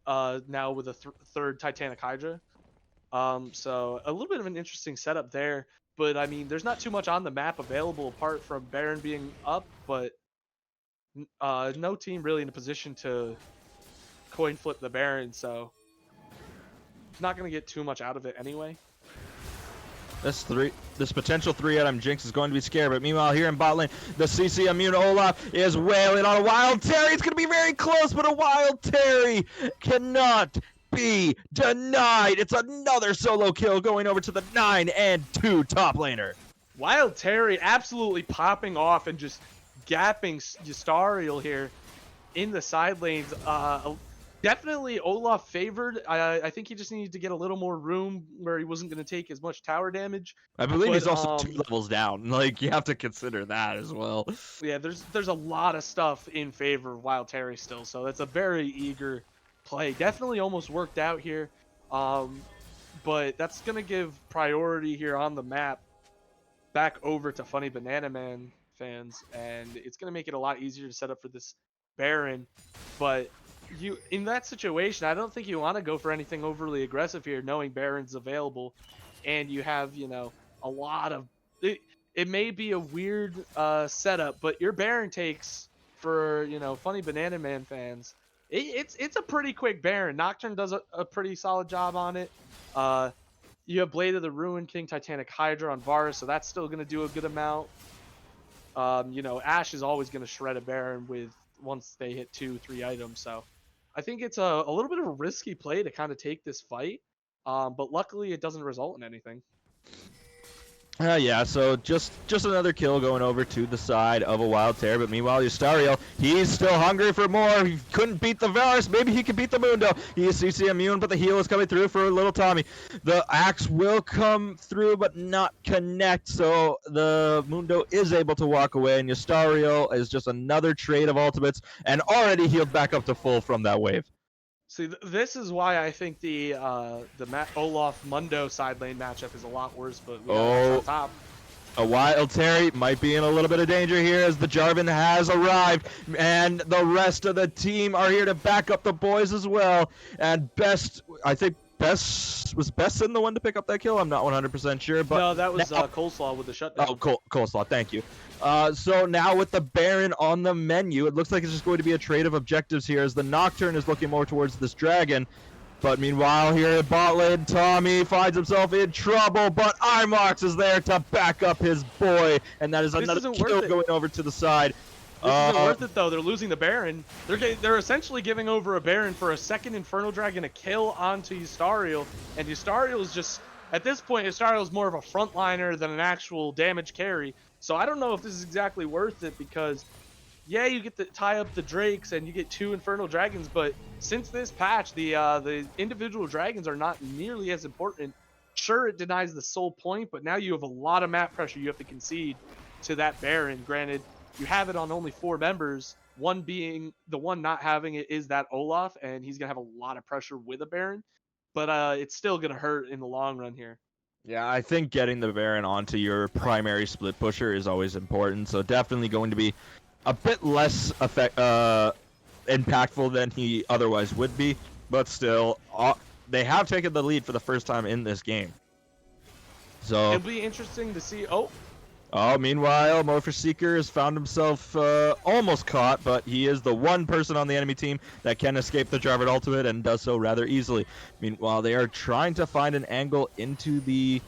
now with a third Titanic Hydra. So a little bit of an interesting setup there. But I mean, there's not too much on the map available apart from Baron being up, but no team really in a position to coin flip the Baron, so not going to get too much out of it anyway. This potential 3-item Jinx is going to be scary, but meanwhile here in bot lane, the CC immune Olaf is wailing on a Wild Terry. It's going to be very close, but a Wild Terry cannot be denied. It's another solo kill going over to the 9 and 2 top laner. Wild Terry absolutely popping off and just gapping Yustariel here in the side lanes. Definitely Olaf favored. I think he just needed to get a little more room where he wasn't going to take as much tower damage. I believe he's also 2 levels down. Like, you have to consider that as well. Yeah, there's a lot of stuff in favor of Wild Terry still, so that's a very eager play. Definitely almost worked out here, but that's going to give priority here on the map back over to Funny Banana Man fans, and it's going to make it a lot easier to set up for this Baron. But you, in that situation, I don't think you want to go for anything overly aggressive here, knowing Baron's available, and you have, you know, a lot of it may be a weird setup, but your Baron takes for, you know, Funny Banana Man fans, it's a pretty quick Baron. Nocturne does a pretty solid job on it. You have Blade of the Ruin King, Titanic Hydra on Varus, so that's still going to do a good amount. You know, Ashe is always going to shred a Baron with once they hit 2-3 items, so I think it's a little bit of a risky play to kind of take this fight, but luckily it doesn't result in anything. Yeah, so just another kill going over to the side of a Wild Terror, but meanwhile, Yustariel, he's still hungry for more. He couldn't beat the Varus. Maybe he can beat the Mundo. He is CC immune, but the heal is coming through for little Tommy. The axe will come through, but not connect, so the Mundo is able to walk away, and Yustariel is just another trade of ultimates, and already healed back up to full from that wave. See, this is why I think the Olaf Mundo side lane matchup is a lot worse. But we on top. A Wild Terry might be in a little bit of danger here as the Jarvan has arrived, and the rest of the team are here to back up the boys as well. And I think Best in the one to pick up that kill. I'm not 100% sure, but no, that was Coleslaw with the shutdown. Oh, Coleslaw, thank you. So now with the Baron on the menu, it looks like it's just going to be a trade of objectives here as the Nocturne is looking more towards this dragon. But meanwhile, here at bot lane, Tommy finds himself in trouble, but Imox is there to back up his boy, and that is another kill going over to the side. This isn't worth it, though. They're losing the Baron. They're essentially giving over a Baron for a second Infernal Dragon, a kill onto Yustariel, and Yustariel is just, at this point, Yustariel is more of a frontliner than an actual damage carry. So I don't know if this is exactly worth it because, yeah, you get to tie up the Drakes and you get 2 Infernal Dragons, but since this patch, the individual dragons are not nearly as important. Sure, it denies the soul point, but now you have a lot of map pressure you have to concede to that Baron. Granted, you have it on only 4 members, one being the one not having it is that Olaf, and he's going to have a lot of pressure with a Baron, but it's still going to hurt in the long run here. Yeah, I think getting the Baron onto your primary split pusher is always important, so definitely going to be a bit less impactful than he otherwise would be, but still, they have taken the lead for the first time in this game. So it'll be interesting to see. Meanwhile, Morpher Seeker has found himself almost caught, but he is the one person on the enemy team that can escape the Jarvan ultimate and does so rather easily. Meanwhile, they are trying to find an angle into the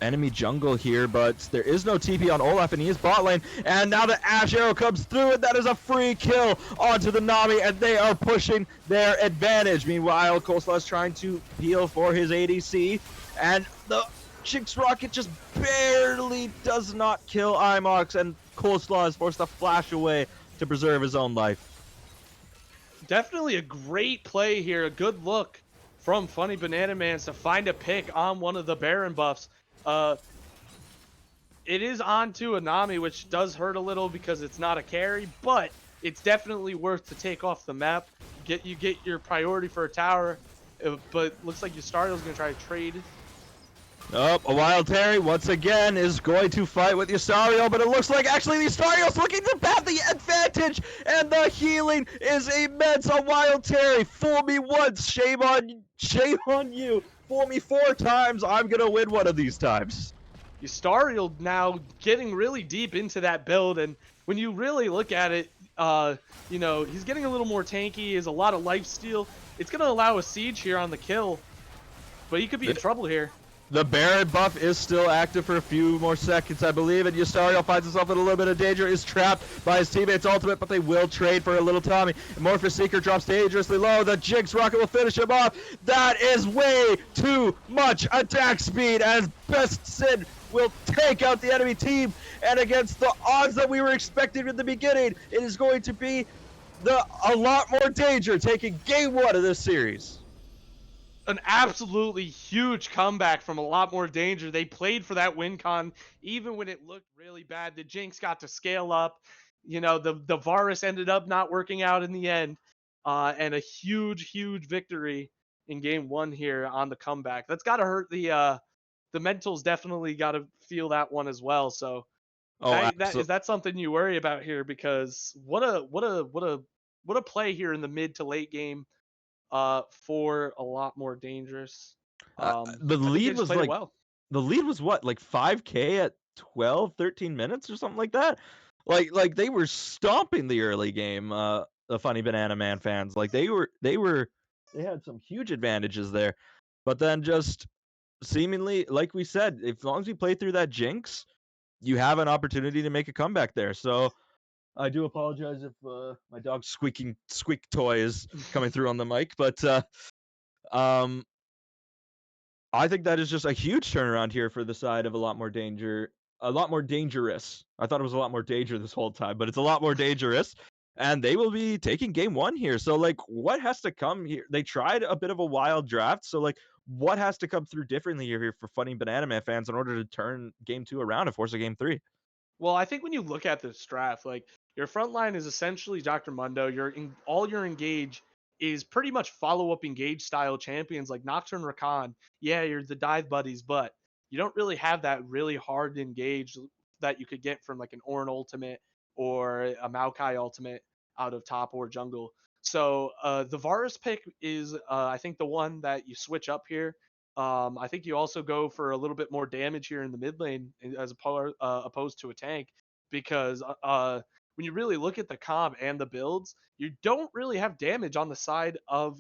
enemy jungle here, but there is no TP on Olaf, and he is bot lane. And now the Ashe arrow comes through, and that is a free kill onto the Nami, and they are pushing their advantage. Meanwhile, Coleslaw is trying to heal for his ADC, and the Jinx Rocket just barely does not kill Imox, and Coleslaw is forced to flash away to preserve his own life. Definitely a great play here, a good look from Funny Banana Mans to find a pick on one of the Baron buffs. It is onto a Nami, which does hurt a little because it's not a carry, but it's definitely worth to take off the map. You get your priority for a tower, but looks like Yustario's going to try to trade. Oh, a Wild Terry once again is going to fight with Yusario, but it looks like actually Yusario's looking to have the advantage, and the healing is immense on Wild Terry. Fool me once, shame on you. Fool me 4 times, I'm gonna win one of these times. Yustario now getting really deep into that build, and when you really look at it, he's getting a little more tanky. He has a lot of lifesteal. It's gonna allow a siege here on the kill, but he could be in trouble here. The Baron buff is still active for a few more seconds, I believe, and Yusario finds himself in a little bit of danger, is trapped by his teammate's ultimate, but they will trade for a little Tommy. Morpheus Seeker drops dangerously low. The Jinx rocket will finish him off. That is way too much attack speed, as Best Sid will take out the enemy team, and against the odds that we were expecting in the beginning, it is going to be a lot more danger taking game 1 of this series. An absolutely huge comeback from a lot more danger. They played for that win con, even when it looked really bad. The Jinx got to scale up. The Varus ended up not working out in the end. And a huge victory in game 1 here on the comeback. That's got to hurt the mentals. Definitely got to feel that one as well. So is that something you worry about here? Because what a play here in the mid to late game. For a lot more dangerous. The lead was like the lead was what, like 5K at 12, 13 minutes or something like that. Like they were stomping the early game. The Funny Banana Man fans, like they had some huge advantages there, but then just seemingly, like we said, as long as we play through that Jinx, you have an opportunity to make a comeback there. So I do apologize if my dog's squeak toy is coming through on the mic, but I think that is just a huge turnaround here for the side of a lot more dangerous. I thought it was a lot more danger this whole time, but it's a lot more dangerous, and they will be taking game 1 here. So like, what has to come here? They tried a bit of a wild draft, so like, what has to come through differently here for Funny Banana Man fans in order to turn game 2 around and force a game 3? Well, I think when you look at this draft, like your front line is essentially Dr. Mundo. All your engage is pretty much follow-up engage style champions like Nocturne Rakan. Yeah, you're the dive buddies, but you don't really have that really hard engage that you could get from like an Ornn ultimate or a Maokai ultimate out of top or jungle. So the Varus pick is, I think, the one that you switch up here. I think you also go for a little bit more damage here in the mid lane as opposed to a tank, because when you really look at the comp and the builds, you don't really have damage on the side of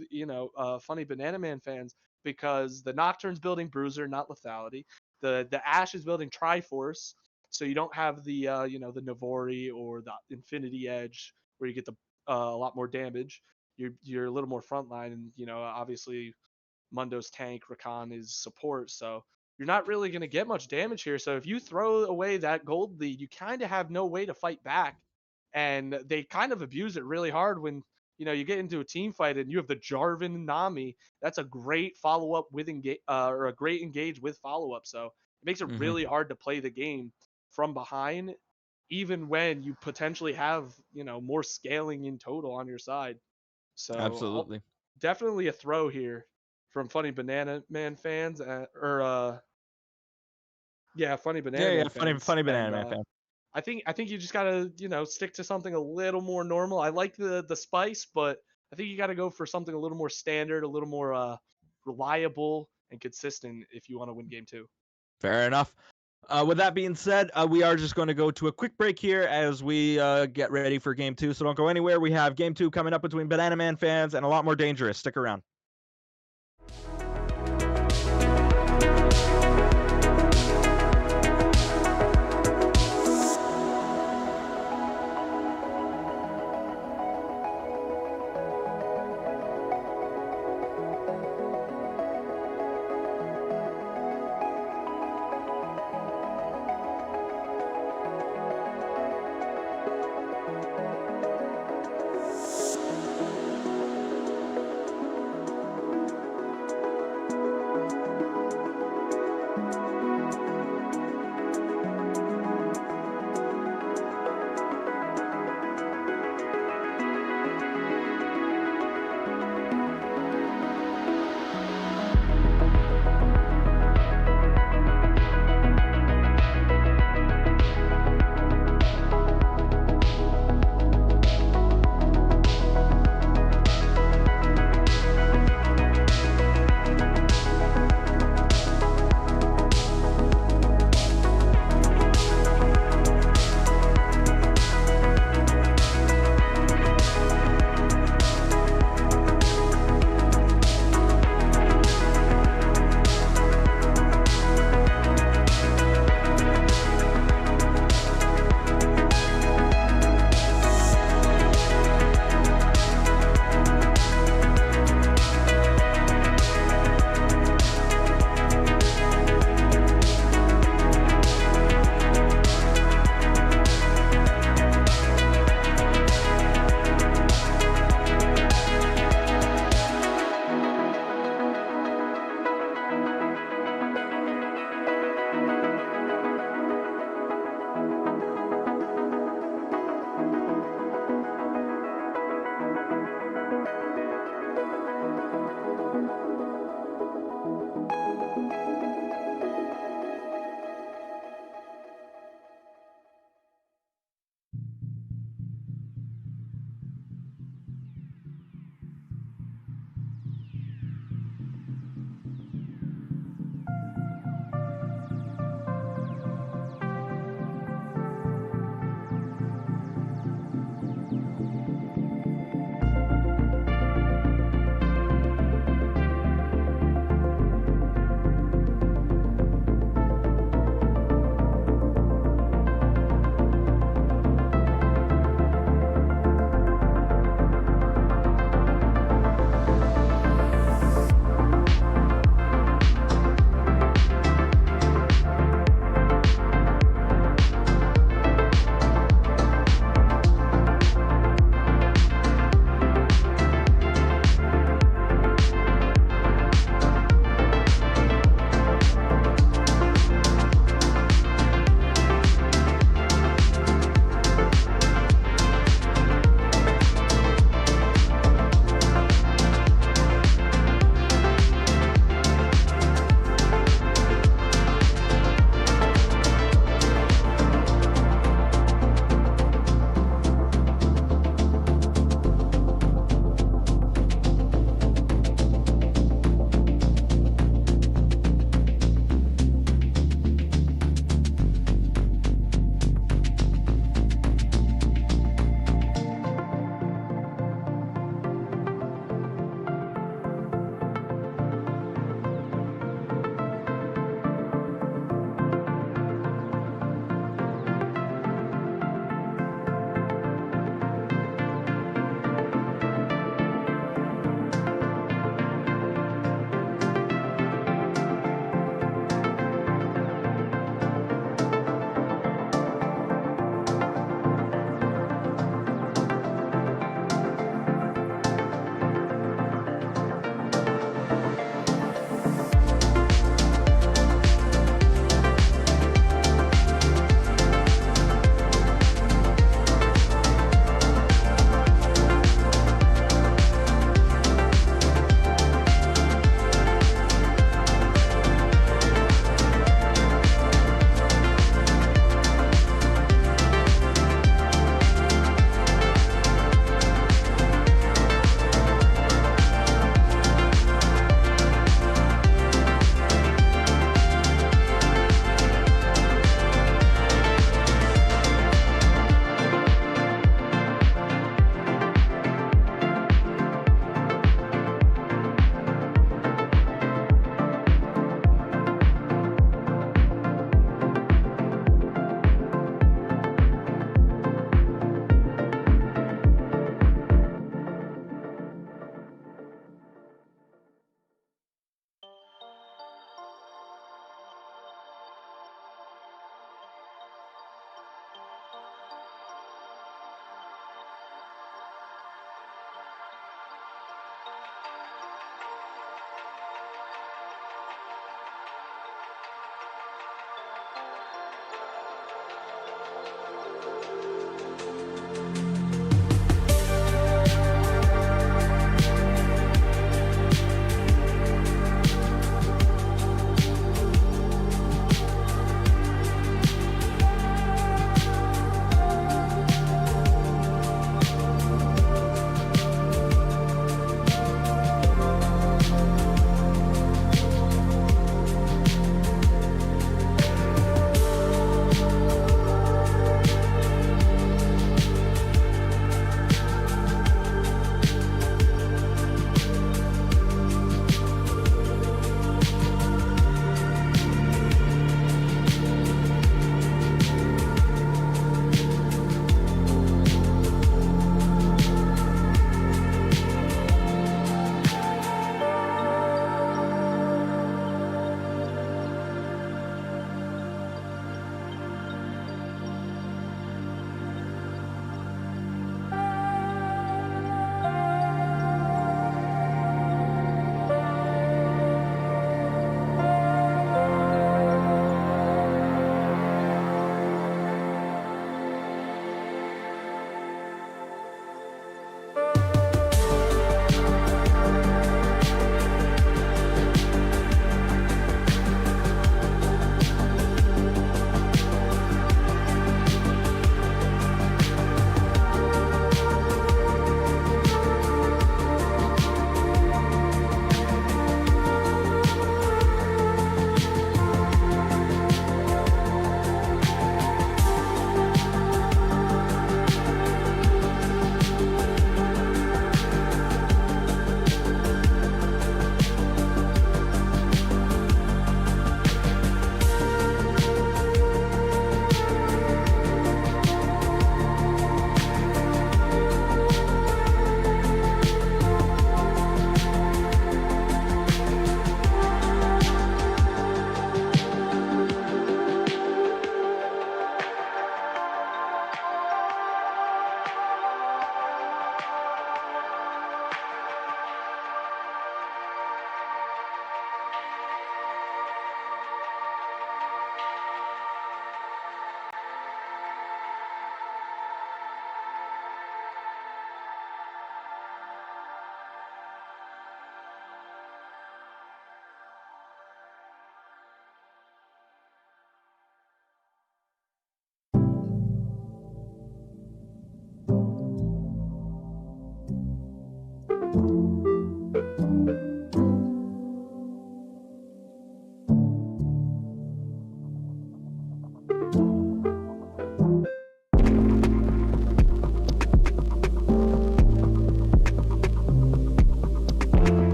Funny Banana Man fans, because the Nocturne's building Bruiser, not lethality. The Ashe is building Triforce, so you don't have the the Navori or the Infinity Edge where you get a lot more damage. You're a little more frontline, and obviously Mundo's tank, Rakan is support, so you're not really going to get much damage here. So if you throw away that gold lead, you kind of have no way to fight back. And they kind of abuse it really hard when you get into a team fight and you have the Jarvan and Nami. That's a great follow up with or a great engage with follow up. So it makes it really hard to play the game from behind, even when you potentially have more scaling in total on your side. So Absolutely. Definitely a throw here from Funny Banana Man fans, Funny Banana Man fans. Funny Banana Man fans. I think you just gotta stick to something a little more normal. I like the spice, but I think you got to go for something a little more standard, a little more reliable and consistent if you want to win game 2. Fair enough. With that being said, we are just going to go to a quick break here as we get ready for game 2. So don't go anywhere. We have game 2 coming up between Banana Man fans and a lot more dangerous. Stick around.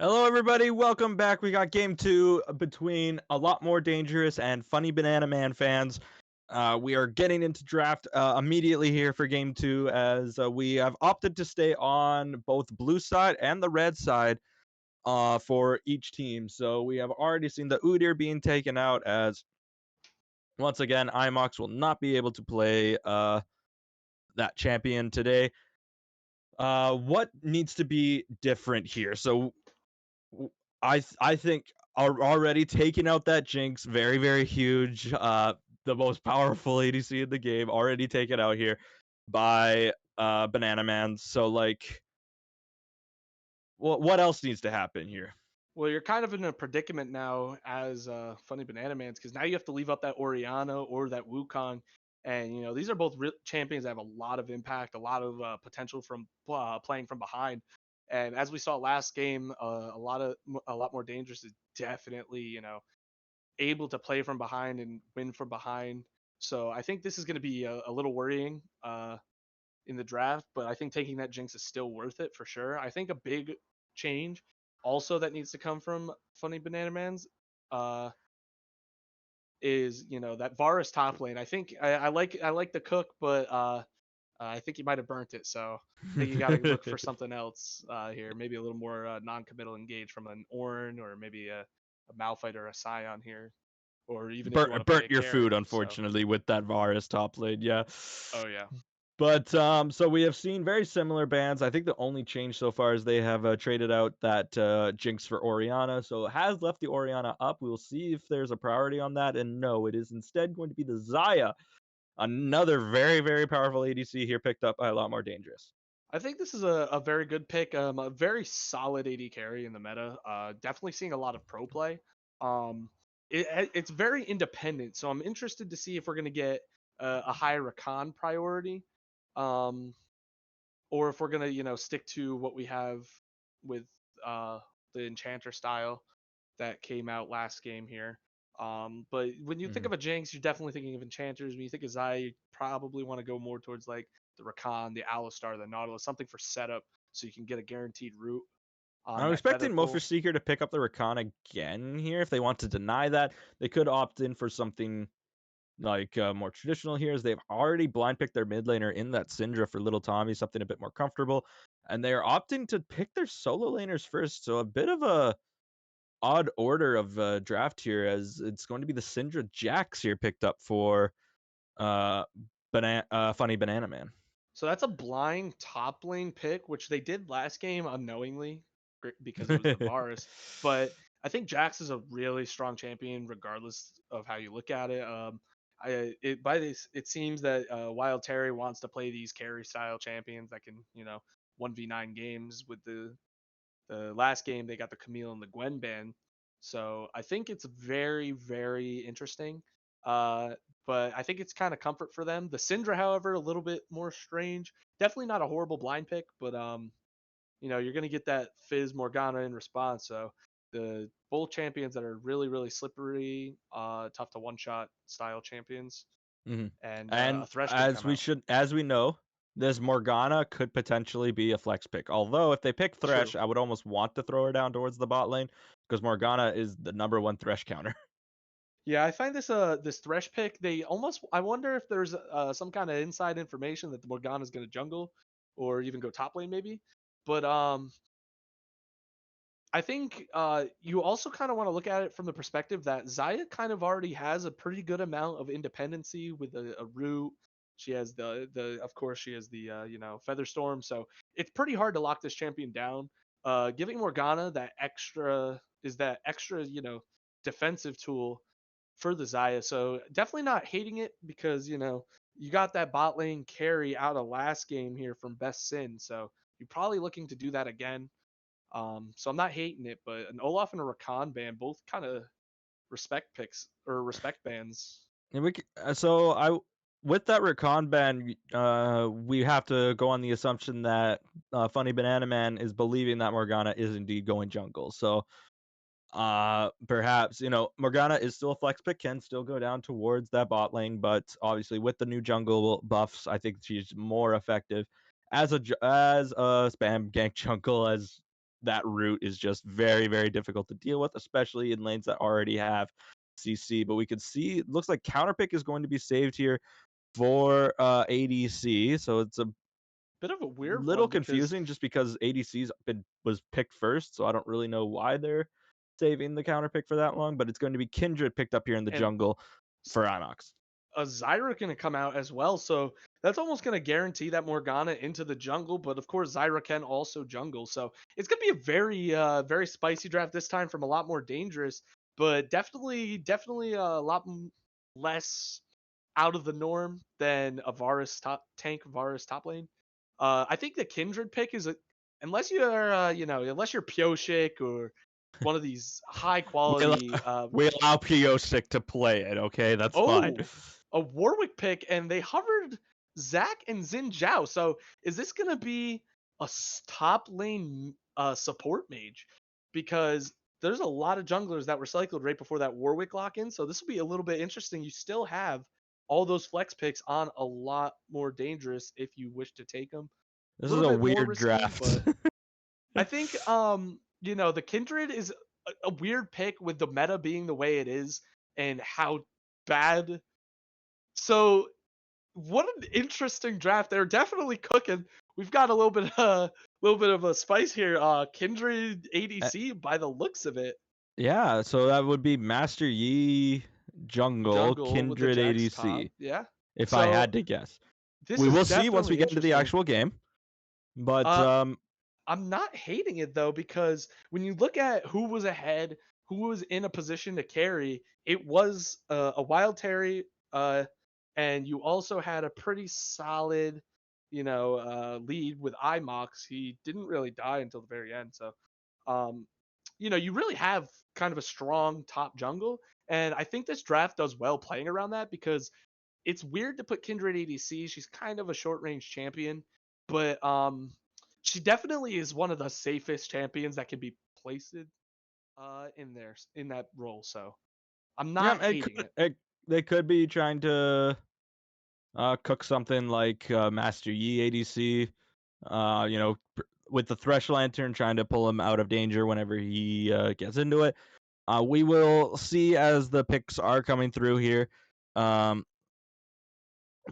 Hello, everybody. Welcome back. We got game two between a lot more dangerous and funny Banana Man fans. We are getting into draft immediately here for game two, as we have opted to stay on both blue side and the red side for each team. So we have already seen the Udyr being taken out, as once again, IMOX will not be able to play that champion today. What needs to be different here? So I think are already taking out that Jinx, very very huge, the most powerful ADC in the game, already taken out here by Banana Man. So like, what else needs to happen here? Well, you're kind of in a predicament now as Funny Banana Mans because now you have to leave up that Orianna or that Wukong. And, these are both champions that have a lot of impact, a lot of potential from playing from behind. And as we saw last game, a lot more dangerous is definitely, able to play from behind and win from behind. So I think this is going to be a little worrying in the draft, but I think taking that Jinx is still worth it for sure. I think a big change also that needs to come from Funny Banana Man's uh, is that Varus top lane. I think I like the cook, but I think he might have burnt it. So I think you got to look for something else here, maybe a little more non-committal engage from an Ornn or maybe a Malphite or a Scion here, or even if you want to play a Burnt your food, carry. So unfortunately, with that Varus top lane. Yeah. oh yeah. But so we have seen very similar bans. I think the only change so far is they have traded out that Jinx for Orianna. So it has left the Orianna up. We will see if there's a priority on that. And no, it is instead going to be the Xayah, another very, very powerful ADC here, picked up by a lot more dangerous. I think this is a very good pick. A very solid AD carry in the meta. Definitely seeing a lot of pro play. It's very independent, so I'm interested to see if we're going to get a higher Rakan priority, um, or if we're going to stick to what we have with uh, the Enchanter style that came out last game here. But when you think Mhm. of a Jinx, you're definitely thinking of enchanters. When you think of Zai, you probably want to go more towards like the Rakan, the Alistar, the Nautilus, something for setup so you can get a guaranteed route on I'm that feather expecting Mofer pool. Seeker to pick up the Rakan again here. If they want to deny that, they could opt in for something like more traditional here, as they've already blind picked their mid laner in that Syndra for Little Tommy, something a bit more comfortable, and they are opting to pick their solo laners first. So a bit of a odd order of draft here, as it's going to be the Syndra Jax here picked up for uh, Funny Banana Man. So that's a blind top lane pick, which they did last game unknowingly because it was the Varus. But I think Jax is a really strong champion, regardless of how you look at it. It seems that Wild Terry wants to play these carry style champions that can 1v9 games. With the last game they got the Camille and the Gwen ban, so I think it's very very interesting. Uh, but I think it's kind of comfort for them. The Syndra, however, a little bit more strange. Definitely not a horrible blind pick, but you're gonna get that Fizz Morgana in response. So the both champions that are really really slippery, tough to one shot style champions, hmm and a And Thresh could come out. as we know, this Morgana could potentially be a flex pick. Although if they pick True. Thresh, I would almost want to throw her down towards the bot lane, because Morgana is the #1 Thresh counter. Yeah, I find this Thresh pick. I wonder if there's some kind of inside information that the Morgana is going to jungle, or even go top lane maybe. But I think you also kind of want to look at it from the perspective that Zaya kind of already has a pretty good amount of independency with a root. She has the of course she has the Featherstorm, so it's pretty hard to lock this champion down. Giving Morgana that extra defensive tool for the Zaya. So definitely not hating it because you got that bot lane carry out of last game here from Best Sin, so you're probably looking to do that again. So I'm not hating it, but an Olaf and a Rakan ban, both kind of respect picks or respect bans. And so I with that Rakan ban, we have to go on the assumption that Funny Banana Man is believing that Morgana is indeed going jungle. So perhaps Morgana is still a flex pick, can still go down towards that bot lane, but obviously with the new jungle buffs, I think she's more effective as a spam gank jungle, as that route is just very, very difficult to deal with, especially in lanes that already have CC. But we could see it looks like counterpick is going to be saved here for ADC. So it's a Bit of a weird little one because confusing just because was picked first, so I don't really know why they're saving the counter pick for that long, but it's going to be Kindred picked up here in the and jungle for Inox. a Zyra going to come out as well. So that's almost going to guarantee that Morgana into the jungle. But of course, Zyra can also jungle. So it's going to be a very spicy draft this time from a lot more dangerous, but definitely a lot less out of the norm than a Varus Varus top lane. I think the Kindred pick is unless you're, unless you're Pioshik or one of these high We allow, quality we allow Piosik to play it, okay? That's fine. Oh, a Warwick pick, and they hovered Zac and Xin Zhao. So is this gonna be a top lane support mage? Because there's a lot of junglers that were cycled right before that Warwick lock in. So this will be a little bit interesting. You still have all those flex picks on a lot more dangerous if you wish to take them. A This is little a bit more weird risky, draft. but I think the Kindred is a weird pick with the meta being the way it is and how bad. So what an interesting draft. They're definitely cooking. We've got a little bit of a spice here. Kindred Uh, ADC by the looks of it. yeah, so that would be Master Yi jungle, Jungle with the Kindred Jax top. ADC, Yeah. if I So had to guess. this We is will see once we definitely get into the interesting. actual game. But Uh I'm not hating it though because when you look at who was ahead, who was in a position to carry, it was a Wild Terry, and you also had a pretty solid, lead with IMOX. He didn't really die until the very end, so um, you really have kind of a strong top jungle, and I think this draft does well playing around that because it's weird to put Kindred ADC. She's kind of a short range champion, but she definitely is one of the safest champions that can be placed in that role. So I'm yeah, not hating it. they could be trying to cook something like Master Yi ADC. With the Thresh Lantern, trying to pull him out of danger whenever he gets into it. We will see as the picks are coming through here.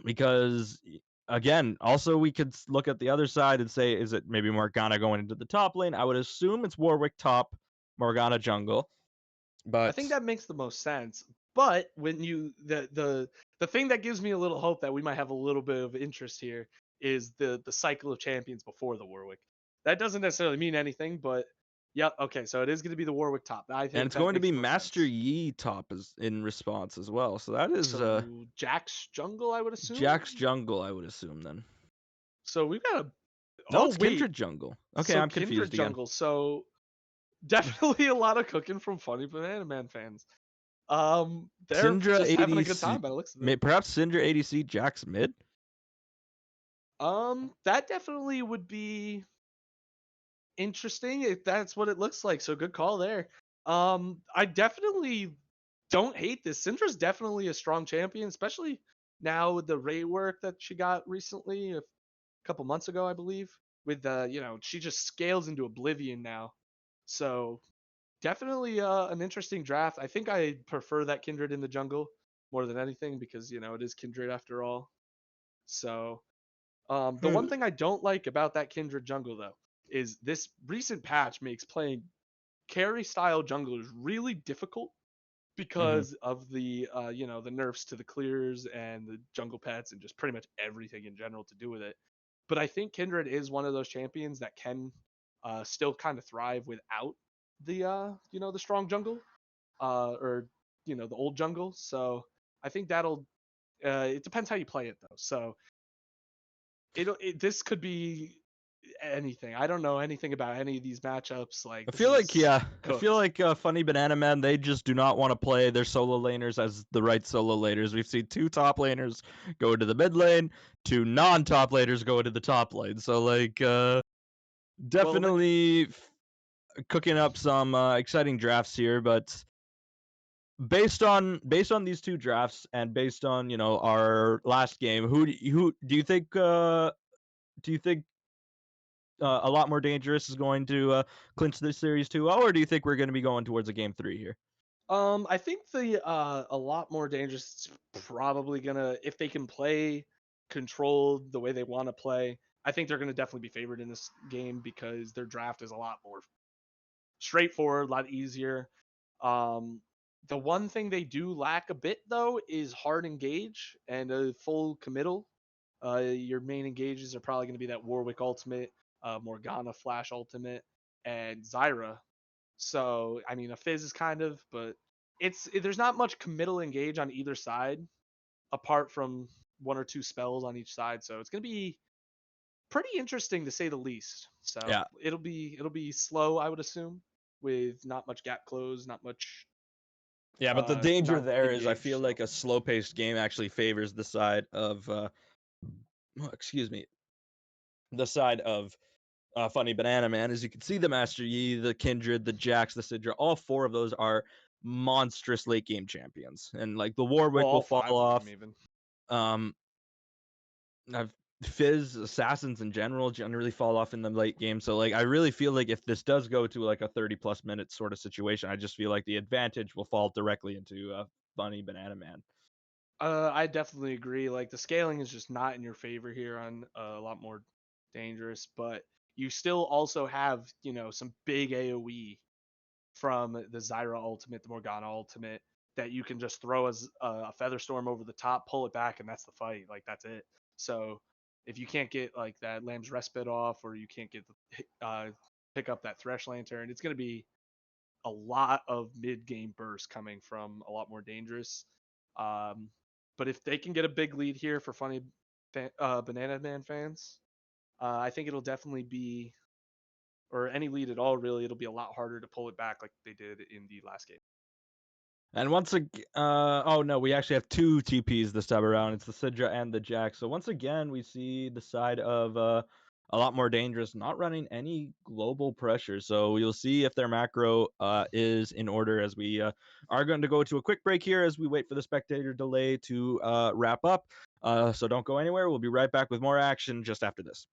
Because again, also we could look at the other side and say, is it maybe Morgana going into the top lane? I would assume it's Warwick top, Morgana jungle. I But think that makes the most sense. But when you the thing that gives me a little hope that we might have a little bit of interest here is the cycle of champions before the Warwick. That doesn't necessarily mean anything, but yeah, okay, so it is going to be the Warwick top. I and think it's that going to makes be the most Master sense. Yi top is in response as well. So that is So Jack's jungle, I would assume. Jack's jungle, I would assume then. So we've got a No, oh it's wait, Kindred jungle. Okay, so I'm Kindred confused again. jungle. So definitely a lot of cooking from Funny Banana Man fans. They're Syndra just having a good ADC, time by the looks of it. perhaps Syndra ADC Jack's mid. That definitely would be interesting if that's what it looks like. So good call there. I definitely don't hate this. Syndra's definitely a strong champion, especially now with the Ray work that she got recently, a couple months ago, I believe. With she just scales into oblivion now. So definitely an interesting draft. I think I prefer that Kindred in the jungle more than anything because it is Kindred after all. So the one thing I don't like about that Kindred jungle though is this recent patch makes playing carry style junglers really difficult Mm-hmm. because of the nerfs to the clears and the jungle pets and just pretty much everything in general to do with it. But I think Kindred is one of those champions that can still kind of thrive without the strong jungle or the old jungle. So I think that'll it depends how you play it though. So this could be anything. I don't know anything about any of these matchups. Like I this feel like is cooked. Funny Banana Man, they just do not want to play their solo laners as the right solo laners. We've seen two top laners go into the mid lane, two non-top laners go into the top lane. So like Well, then definitely cooking up some exciting drafts here, but based on these two drafts and based on, our last game, who do you think a lot more dangerous is going to clinch this series 2-0, or do you think we're going to be going towards a game 3 here? I think the a lot more dangerous is probably gonna, if they can play controlled the way they want to play. I think they're gonna definitely be favored in this game because their draft is a lot more straightforward, a lot easier. Um, the one thing they do lack a bit though is hard engage and a full committal. Your main engages are probably going to be that Warwick ultimate, Morgana flash ultimate, and Zyra. So I mean, a Fizz is kind of, but there's not much committal engage on either side apart from one or two spells on each side. So it's going to be pretty interesting to say the least. So Yeah. it'll be slow, I would assume, with not much gap close, not much Yeah, but the danger not there is I engaged. feel So like a slow-paced game actually favors the side of excuse me, the side of Funny Banana Man. As you can see, the Master Yi, the Kindred, the Jax, the Sidra, all four of those are monstrous late game champions. And like the well, Warwick all will fall five of them off. even. Um, I've Fizz assassins in general generally fall off in the late game. So like I really feel like if this does go to like a 30+ minutes sort of situation, I just feel like the advantage will fall directly into Funny Banana Man. I definitely agree. Like the scaling is just not in your favor here on a lot more dangerous, but you still also have, some big AoE from the Zyra ultimate, the Morgana ultimate that you can just throw as a feather storm over the top, pull it back, and that's the fight. Like that's it. So if you can't get like that Lamb's Respite off, or you can't get the pick up that Thresh Lantern, it's gonna be a lot of mid game bursts coming from a lot more dangerous. Um, but if they can get a big lead here for funny Banana Man fans, I think it'll definitely be, or any lead at all, really, it'll be a lot harder to pull it back like they did in the last game. And once again, oh no, we actually have two TPs this time around. It's the Sidra and the Jack. So once again, we see the side of a lot more dangerous, not running any global pressure. So you'll see if their macro is in order as we are going to go to a quick break here as we wait for the spectator delay to wrap up. So don't go anywhere. We'll be right back with more action just after this.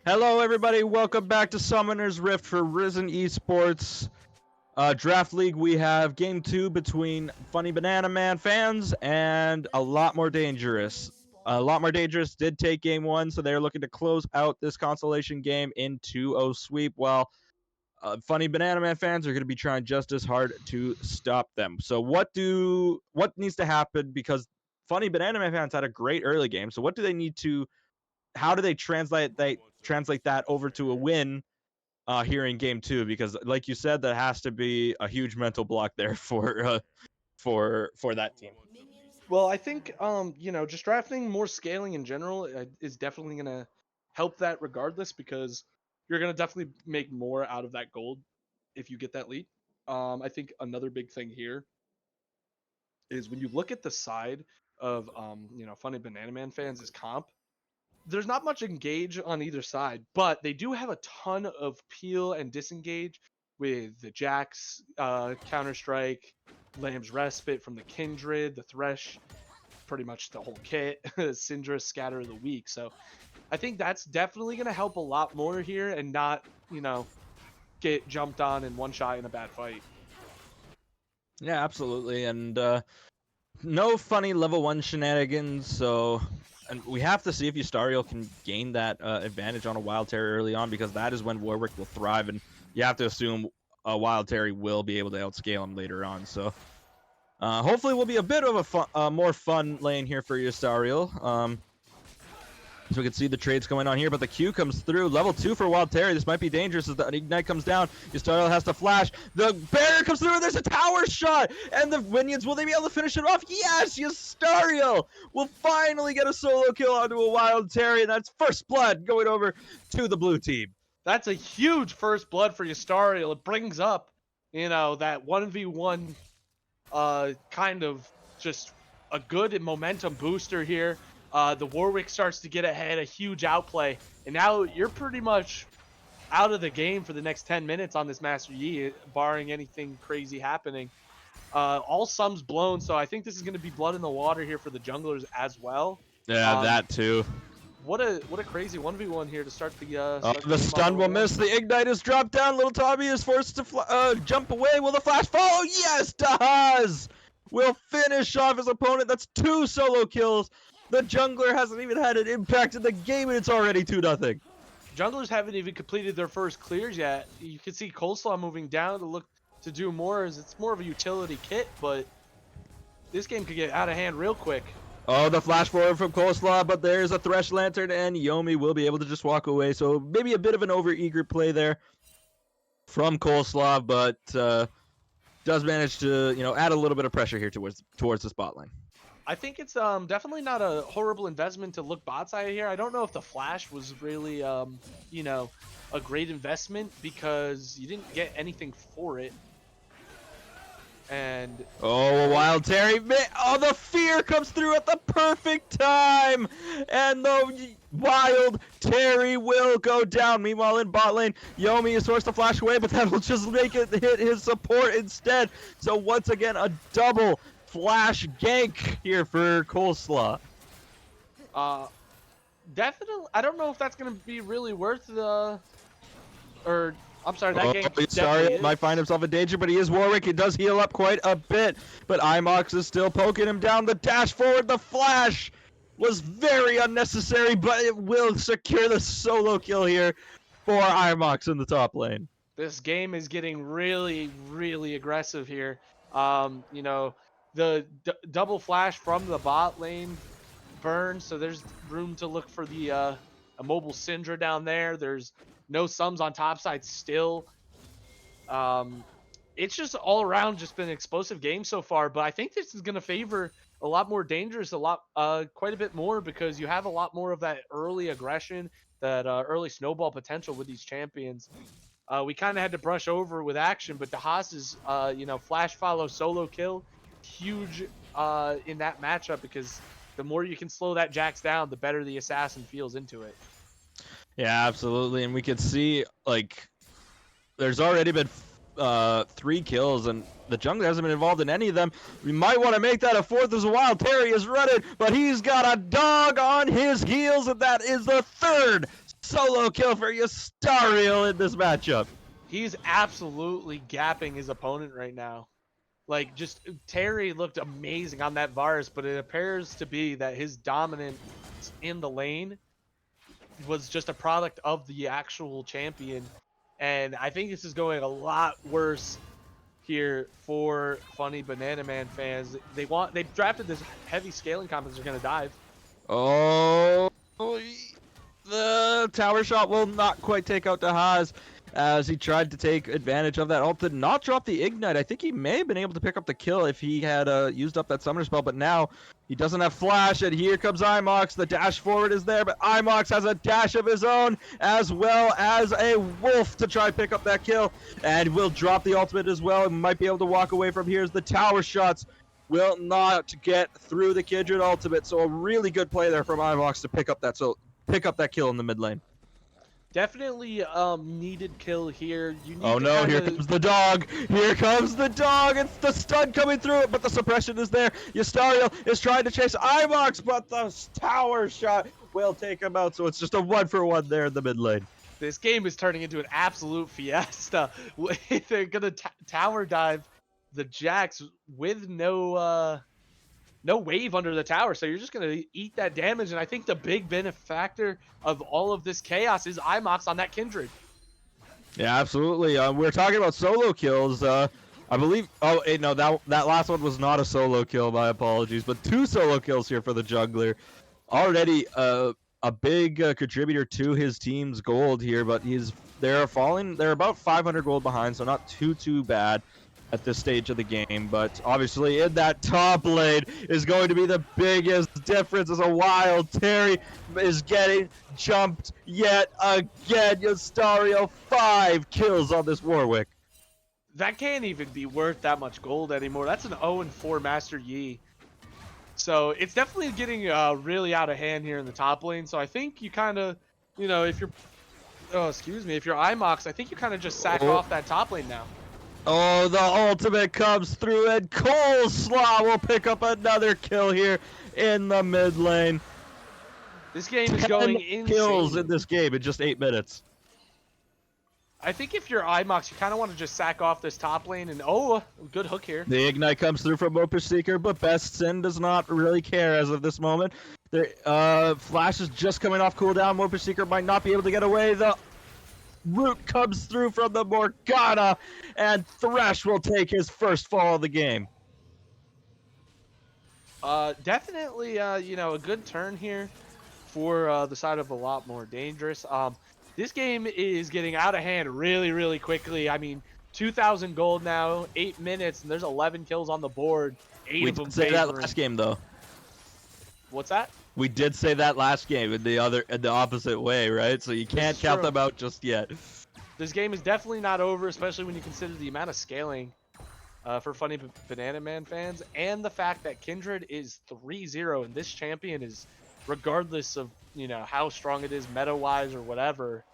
Hello, everybody. Welcome back to Summoner's Rift for Risen Esports Draft League. We have Game 2 between Funny Banana Man fans and A Lot More Dangerous. A Lot More Dangerous did take Game 1, so they're looking to close out this consolation game in 2-0 sweep, while Funny Banana Man fans are going to be trying just as hard to stop them. So what needs to happen? Because Funny Banana Man fans had a great early game, so what do they need to... How do they translate that over to a win here in Game 2? Because, like you said, that has to be a huge mental block there for that team. Well, I think just drafting more scaling in general is definitely going to help that regardless, because you're going to definitely make more out of that gold if you get that lead. I think another big thing here is when you look at the side of Funny Banana Man fans is comp. There's not much engage on either side, but they do have a ton of peel and disengage with the Jax, Counter Strike, Lamb's Respite from the Kindred, the Thresh, pretty much the whole kit, Syndra, Scatter of the Weak. So I think that's definitely going to help a lot more here and not, get jumped on in one shot in a bad fight. Yeah, absolutely. And no funny level 1 shenanigans, so... And we have to see if Yustariel can gain that advantage on a Wild Terry early on, because that is when Warwick will thrive, and you have to assume a Wild Terry will be able to outscale him later on. So hopefully we'll be a bit of a more fun lane here for Yustariel. So we can see the trades going on here, but the Q comes through. Level 2 for Wild Terry. This might be dangerous as the Ignite comes down. Yustariel has to flash. The barrier comes through, and there's a tower shot! And the minions, will they be able to finish it off? Yes! Yustariel will finally get a solo kill onto a Wild Terry, and that's first blood going over to the blue team. That's a huge first blood for Yustariel. It brings up, that 1v1 kind of just a good momentum booster here. The Warwick starts to get ahead, a huge outplay, and now you're pretty much out of the game for the next 10 minutes on this Master Yi, barring anything crazy happening. All sums blown, so I think this is going to be blood in the water here for the junglers as well. Yeah, that too. What a crazy 1v1 here to start the the stun will miss. The Ignite is dropped down. Little Tommy is forced to jump away. Will the flash follow? Yes, Dahaz will finish off his opponent. That's 2 solo kills. The jungler hasn't even had an impact in the game, and it's already 2-0. Junglers haven't even completed their first clears yet. You can see Coleslaw moving down to look to do more, as it's more of a utility kit, but this game could get out of hand real quick. Oh, the flash forward from Coleslaw, but there's a Thresh Lantern, and Yomi will be able to just walk away. So maybe a bit of an over-eager play there from Coleslaw, but does manage to, add a little bit of pressure here towards the spot line. I think it's definitely not a horrible investment to look bot side here. I don't know if the flash was really, a great investment, because you didn't get anything for it. And oh, Wild Terry! Oh, the fear comes through at the perfect time, and the Wild Terry will go down. Meanwhile, in bot lane, Yomi is forced to flash away, but that will just make it hit his support instead. So once again, a double flash gank here for Coleslaw. Definitely, I don't know if that's gonna be really worth the, I'm sorry, that game. Sorry, might find himself in danger, but he is Warwick. He does heal up quite a bit, but Imox is still poking him down. The dash forward, the flash was very unnecessary, but it will secure the solo kill here for Imox in the top lane. This game is getting really, really aggressive here. The double flash from the bot lane burns, so there's room to look for the a mobile Syndra down there. There's no sums on top side still. It's just all around just been an explosive game so far, but I think this is going to favor a lot more dangerous, quite a bit more, because you have a lot more of that early aggression, that early snowball potential with these champions. We kind of had to brush over with action, but the Haas's, flash follow solo kill, huge in that matchup, because the more you can slow that Jax down, the better the assassin feels into it. Yeah, absolutely. And we could see, there's already been 3 kills, and the jungler hasn't been involved in any of them. We might want to make that a 4th as Wild Terry is running, but he's got a dog on his heels, and that is the 3rd solo kill for Yustariel in this matchup. He's absolutely gapping his opponent right now. Like, just Terry looked amazing on that Varus, but it appears to be that his dominance in the lane was just a product of the actual champion. And I think this is going a lot worse here for Funny Banana Man fans. They drafted this heavy scaling comp because they're going to dive. Oh, the tower shot will not quite take out Dahaz as he tried to take advantage of that ult. Did not drop the ignite. I think he may have been able to pick up the kill if he had used up that summoner spell, but now he doesn't have flash, and here comes Imox. The dash forward is there, but Imox has a dash of his own as well as a wolf to try and pick up that kill, and will drop the ultimate as well and might be able to walk away from here as the tower shots will not get through the Kindred ultimate. So a really good play there from Imox to pick up that kill in the mid lane. Definitely needed kill here. You need oh no, here comes the dog. Here comes the dog. It's the stun coming through it, but the suppression is there. Yustariel is trying to chase Imox, but the tower shot will take him out. So it's just a 1-for-1 there in the mid lane. This game is turning into an absolute fiesta. They're going to tower dive the Jax with no wave under the tower, so you're just going to eat that damage. And I think the big benefactor of all of this chaos is Imox on that Kindred. Yeah, absolutely. We're talking about solo kills. I believe. Oh, no, that last one was not a solo kill. My apologies, but 2 solo kills here for the jungler. Already a big contributor to his team's gold here, but they're about 500 gold behind, so not too bad at this stage of the game. But obviously in that top lane is going to be the biggest difference as a Wild Terry is getting jumped yet again. Yustariel 5 kills on this Warwick. That can't even be worth that much gold anymore. That's an 0-4 Master Yi. So it's definitely getting really out of hand here in the top lane. So I think you kind of, if you're Imox, I think you kind of just sack off that top lane now. Oh, the ultimate comes through, and Coleslaw will pick up another kill here in the mid lane. This game is going insane. Kills in this game in just 8 minutes. I think if you're Imox, you kind of want to just sack off this top lane, and good hook here. The ignite comes through from Moper Seeker, but Best Sin does not really care as of this moment. Flash is just coming off cooldown. Moper Seeker might not be able to get away. The root comes through from the Morgana, and Thresh will take his first fall of the game. Definitely, a good turn here for the side of a lot more dangerous. This game is getting out of hand really, really quickly. I mean, 2,000 gold now, 8 minutes, and there's 11 kills on the board. 8 of them. We did say that last game, though. What's that? We did say that last game in the opposite way, right? So you can't count them out just yet. This game is definitely not over, especially when you consider the amount of scaling for Funny Banana Man fans, and the fact that Kindred is 3-0, and this champion is, regardless of how strong it is meta-wise or whatever,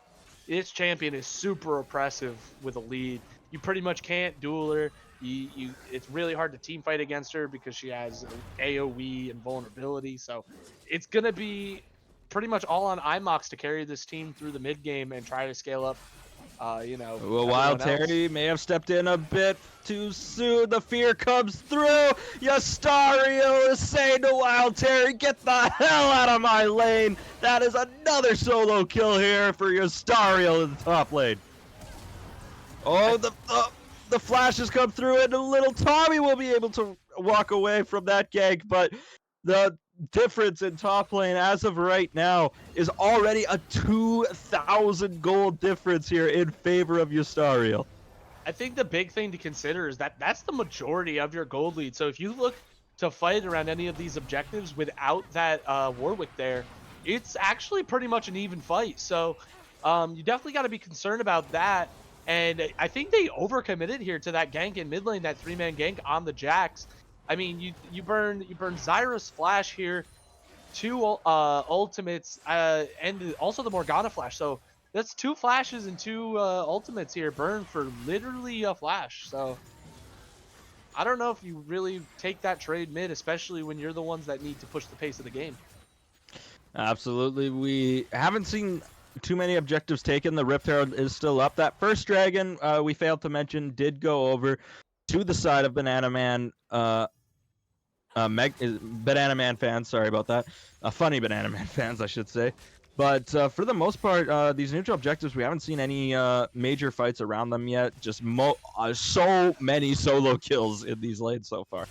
its champion is super oppressive with a lead. You pretty much can't duel her. It's really hard to team fight against her because she has AoE and vulnerability. So it's going to be pretty much all on Imox to carry this team through the mid game and try to scale up. Well, Wild Terry may have stepped in a bit too soon. The fear comes through. Yustariel is saying to Wild Terry, get the hell out of my lane. That is another solo kill here for Yustariel in the top lane. Oh, the flashes come through, and little Tommy will be able to walk away from that gank, but the difference in top lane as of right now is already a 2,000 gold difference here in favor of Yustariel. I think the big thing to consider is that that's the majority of your gold lead. So if you look to fight around any of these objectives without that Warwick there, it's actually pretty much an even fight. So you definitely got to be concerned about that. And I think they overcommitted here to that gank in mid lane, that 3-man gank on the Jax. I mean, you burn Zyra's flash here, 2 ultimates, and also the Morgana flash. So that's 2 flashes and 2 ultimates here burned for literally a flash. So I don't know if you really take that trade mid, especially when you're the ones that need to push the pace of the game. Absolutely. We haven't seen too many objectives taken. The Rift Herald is still up. That first dragon we failed to mention did go over to the side of Banana Man. Banana Man fans, sorry about that. Funny Banana Man fans, I should say. But for the most part, these neutral objectives, we haven't seen any major fights around them yet. Just so many solo kills in these lanes so far.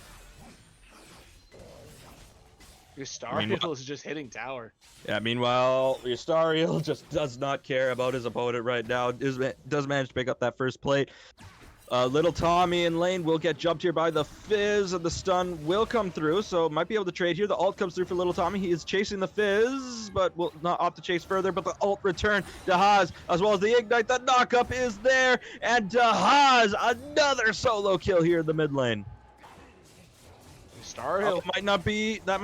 Yustariel is just hitting tower. Yeah, meanwhile, Yustariel just does not care about his opponent right now. Does manage to pick up that first plate. Little Tommy in lane will get jumped here by the Fizz, and the stun will come through, so might be able to trade here. The ult comes through for Little Tommy. He is chasing the Fizz, but will not opt to chase further, but the ult return to Haas, as well as the Ignite. The knockup is there, and Haas, another solo kill here in the mid lane. Yustariel. That might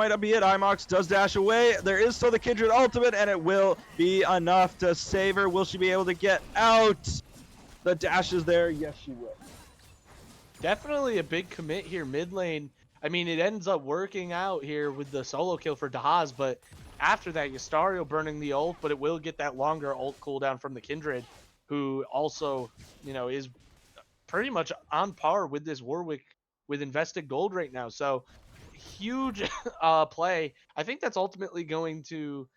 not be it. Imox does dash away. There is still the Kindred ultimate, and it will be enough to save her. Will she be able to get out? The dash is there. Yes, she will. Definitely a big commit here mid lane. I mean, it ends up working out here with the solo kill for Dahaz, but after that, Yustariel burning the ult, but it will get that longer ult cooldown from the Kindred, who also, you know, is pretty much on par with this Warwick with invested gold right now. So huge play. I think that's ultimately going to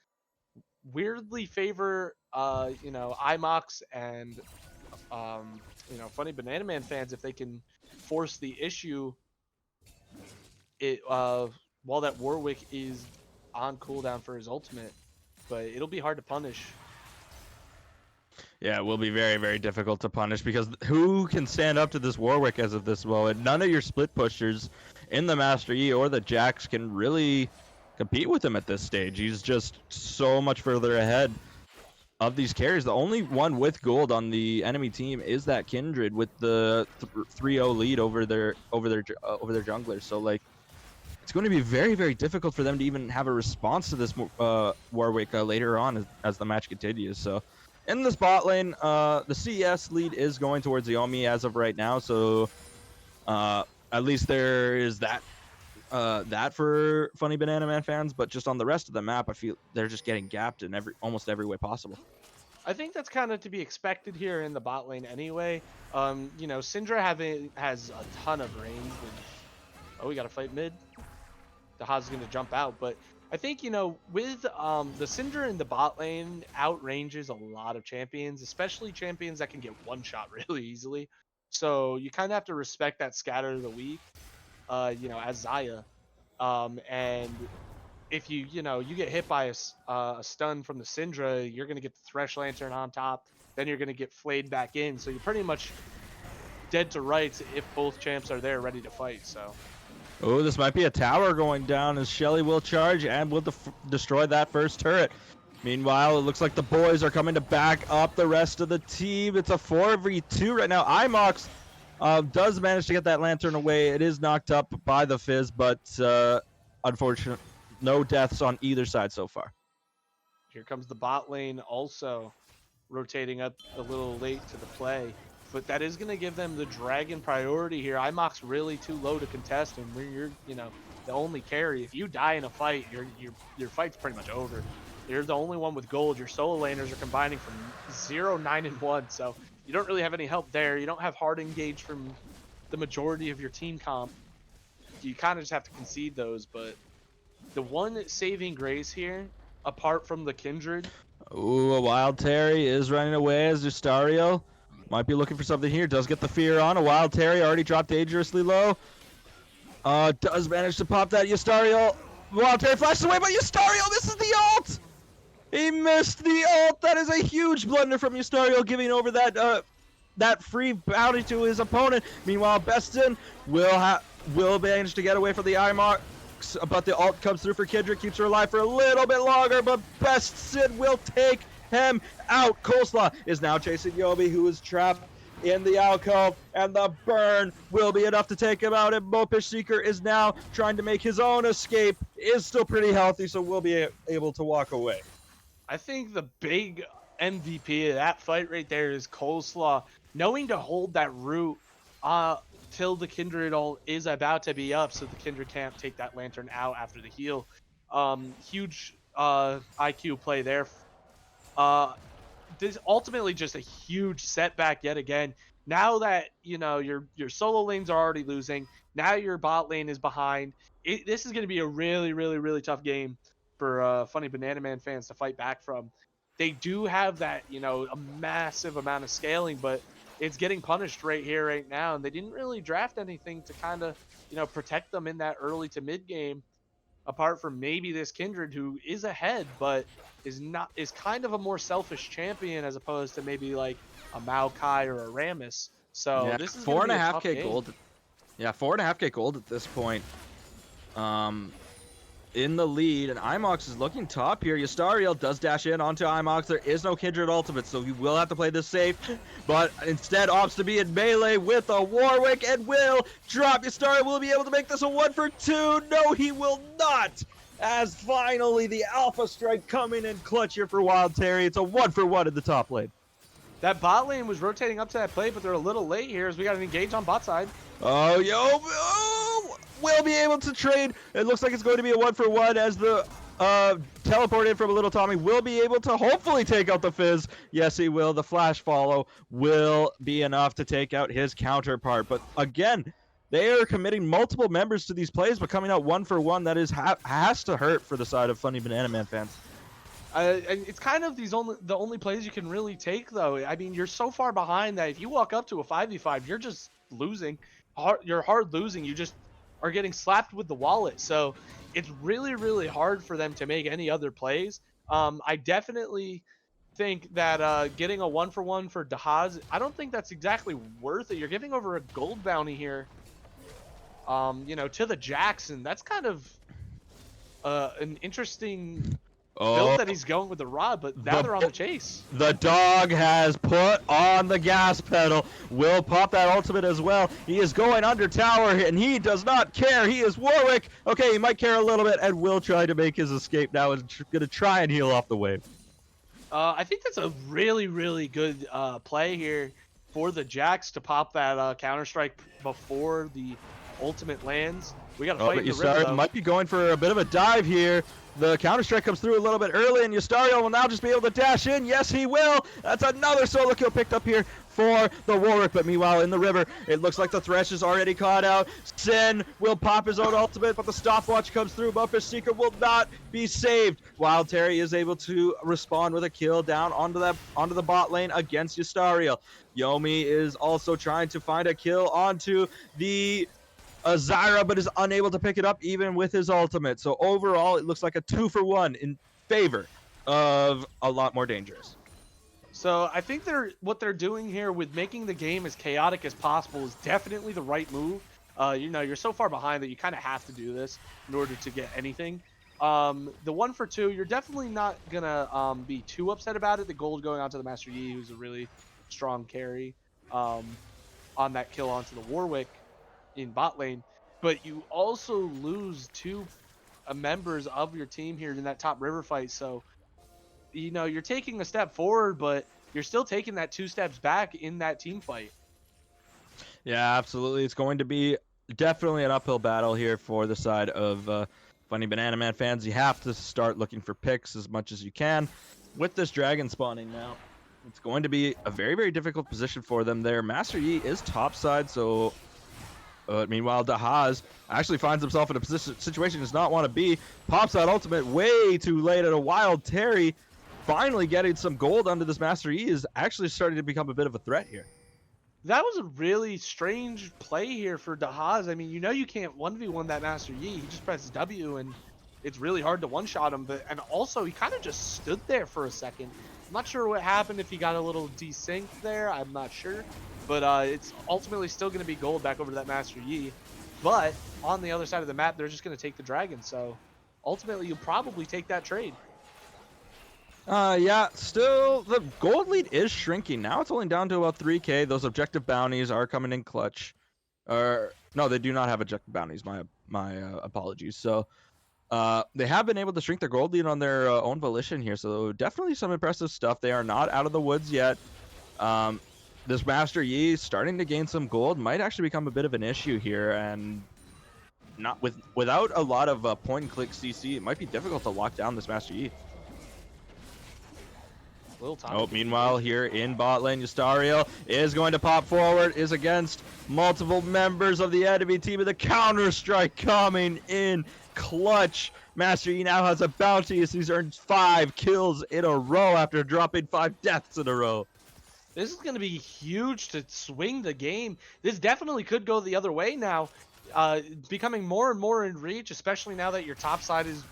weirdly favor, you know, IMOX and, you know, Funny Banana Man fans if they can force the issue while that Warwick is on cooldown for his ultimate, but it'll be hard to punish. Yeah, it will be very, very difficult to punish because who can stand up to this Warwick as of this moment? None of your split pushers in the Master E or the Jax can really compete with him at this stage. He's just so much further ahead of these carries. The only one with gold on the enemy team is that Kindred with the 3-0 lead over their jungler. So like, it's going to be very, very difficult for them to even have a response to this Warwick later on as the match continues. So in the bot lane, the CS lead is going towards Xiaomi as of right now. So at least there is that for Funny Banana Man fans, but just on the rest of the map, I feel they're just getting gapped in almost every way possible. I think that's kind of to be expected here in the bot lane anyway. You know, Syndra has a ton of range. Oh, we got to fight mid. The Haas is going to jump out, but I think, you know, with the Syndra in the bot lane outranges a lot of champions, especially champions that can get one shot really easily. So you kind of have to respect that scatter of the weak, you know, as Xayah. And if you get hit by a stun from the Syndra, you're going to get the Thresh Lantern on top. Then you're going to get flayed back in. So you're pretty much dead to rights if both champs are there ready to fight. So. Oh, this might be a tower going down as Shelly will charge and will destroy that first turret. Meanwhile, it looks like the boys are coming to back up the rest of the team. It's a 4v2 right now. Imox does manage to get that lantern away. It is knocked up by the Fizz, but unfortunately, no deaths on either side so far. Here comes the bot lane also rotating up a little late to the play. But that is going to give them the dragon priority here. Imox really too low to contest, and when you're, you know, the only carry, if you die in a fight, your fight's pretty much over. You're the only one with gold. Your solo laners are combining from 0, 9, and 1, so you don't really have any help there. You don't have hard engage from the majority of your team comp. You kind of just have to concede those, but the one saving grace here, apart from the Kindred. Ooh, a Wild Terry is running away as Yustariel might be looking for something here. Does get the fear on. A Wild Terry already dropped dangerously low. Does manage to pop that Yustariel. Wild Terry flashes away, but Yustariel misses the ult! He missed the ult! That is a huge blunder from Yustariel, giving over that free bounty to his opponent. Meanwhile, Beston will manage to get away from the IMOX, but the ult comes through for Kindred, keeps her alive for a little bit longer, but Beston will take him out. Coleslaw is now chasing Yobi, who is trapped in the alcove, and the burn will be enough to take him out. And Mopish Seeker is now trying to make his own escape. Is still pretty healthy, so will be able to walk away. I think the big MVP of that fight right there is Coleslaw, knowing to hold that root till the Kindred ult is about to be up, so the Kindred can't take that lantern out after the heal. Huge IQ play there. this ultimately just a huge setback yet again. Now that your solo lanes are already losing, now your bot lane is behind. This is going to be a really, really, really tough game for Funny Banana Man fans to fight back from. They do have that a massive amount of scaling, but it's getting punished right here, right now, and they didn't really draft anything to kind of protect them in that early to mid game apart from maybe this Kindred who is ahead, but is kind of a more selfish champion as opposed to maybe like a Maokai or a Rammus. So Yeah, this is going to be a tough 4.5k game. gold. Yeah, 4.5k gold at this point. In the lead, and Imox is looking top here. Yastariel does dash in onto Imox. There is no Kindred ultimate, so he will have to play this safe, but instead opts to be in melee with a Warwick and will drop. Yastariel will be able to make this a 1-for-2. No, he will not, as finally the Alpha Strike coming in clutch here for Wild Terry. It's a 1-for-1 in the top lane. That bot lane was rotating up to that play, but they're a little late here as we got an engage on bot side. Oh, will be able to trade. It looks like it's going to be a 1-for-1 as the teleport in from a little Tommy will be able to hopefully take out the Fizz. Yes, he will. The flash follow will be enough to take out his counterpart. But again, they are committing multiple members to these plays, but coming out 1-for-1, that is has to hurt for the side of Funny Banana Man fans. And it's kind of the only plays you can really take, though. I mean, you're so far behind that if you walk up to a 5v5, you're just losing. You're hard losing. You just are getting slapped with the wallet. So it's really, really hard for them to make any other plays. I definitely think that getting a 1-for-1 for Dahaz, I don't think that's exactly worth it. You're giving over a gold bounty here, to the Jackson. That's kind of an interesting build that he's going with the rod, but now they're on the chase. The dog has put on the gas pedal. Will pop that ultimate as well. He is going under tower, and he does not care. He is Warwick. Okay, he might care a little bit, and will try to make his escape now. Is going to try and heal off the wave. I think that's a really, really good play here for the Jacks to pop that Counter-Strike before the ultimate lands. We got to fight in the river, though. Might be going for a bit of a dive here. The Counter-Strike comes through a little bit early, and Yastariel will now just be able to dash in. Yes, he will. That's another solo kill picked up here for the Warwick. But meanwhile, in the river, it looks like the Thresh is already caught out. Sin will pop his own ultimate, but the stopwatch comes through. Bufffish Seeker will not be saved. Wild Terry is able to respond with a kill down onto the bot lane against Yastariel. Yomi is also trying to find a kill onto the Zyra, but is unable to pick it up even with his ultimate. So overall, it looks like a 2-for-1 in favor of a lot more dangerous. So I think what they're doing here with making the game as chaotic as possible is definitely the right move. You're so far behind that you kind of have to do this in order to get anything. The 1-for-2, you're definitely not gonna be too upset about it. The gold going on to the Master Yi, who's a really strong carry on that kill onto the Warwick in bot lane, but you also lose two members of your team here in that top river fight. So you're taking a step forward, but you're still taking that 2 steps back in that team fight. Yeah, absolutely. It's going to be definitely an uphill battle here for the side of Funny Banana Man fans. You have to start looking for picks as much as you can with this dragon spawning now. It's going to be a very, very difficult position for them there. Master Yi is topside, so meanwhile, Dahaz actually finds himself in a situation he does not want to be. Pops that ultimate way too late at a Wild Terry. Finally getting some gold under this Master Yi is actually starting to become a bit of a threat here. That was a really strange play here for Dahaz. I mean, you can't 1v1 that Master Yi. He just presses W, and it's really hard to one-shot him. And also, he kind of just stood there for a second. I'm not sure what happened, if he got a little desynced there. I'm not sure. But it's ultimately still going to be gold back over to that Master Yi. But on the other side of the map, they're just going to take the dragon. So ultimately, you'll probably take that trade. Yeah, still, the gold lead is shrinking. Now it's only down to about 3k. Those objective bounties are coming in clutch. No, they do not have objective bounties. My apologies. So they have been able to shrink their gold lead on their own volition here. So definitely some impressive stuff. They are not out of the woods yet. This Master Yi starting to gain some gold might actually become a bit of an issue here, and not without a lot of point and click CC, it might be difficult to lock down this Master Yi. Little time. Oh, meanwhile, here in bot lane, Eustario is going to pop forward, is against multiple members of the enemy team, and the counter-strike coming in clutch. Master Yi now has a bounty as he's earned 5 kills in a row after dropping 5 deaths in a row. This is going to be huge to swing the game. This definitely could go the other way now, becoming more and more in reach, especially now that your top side is,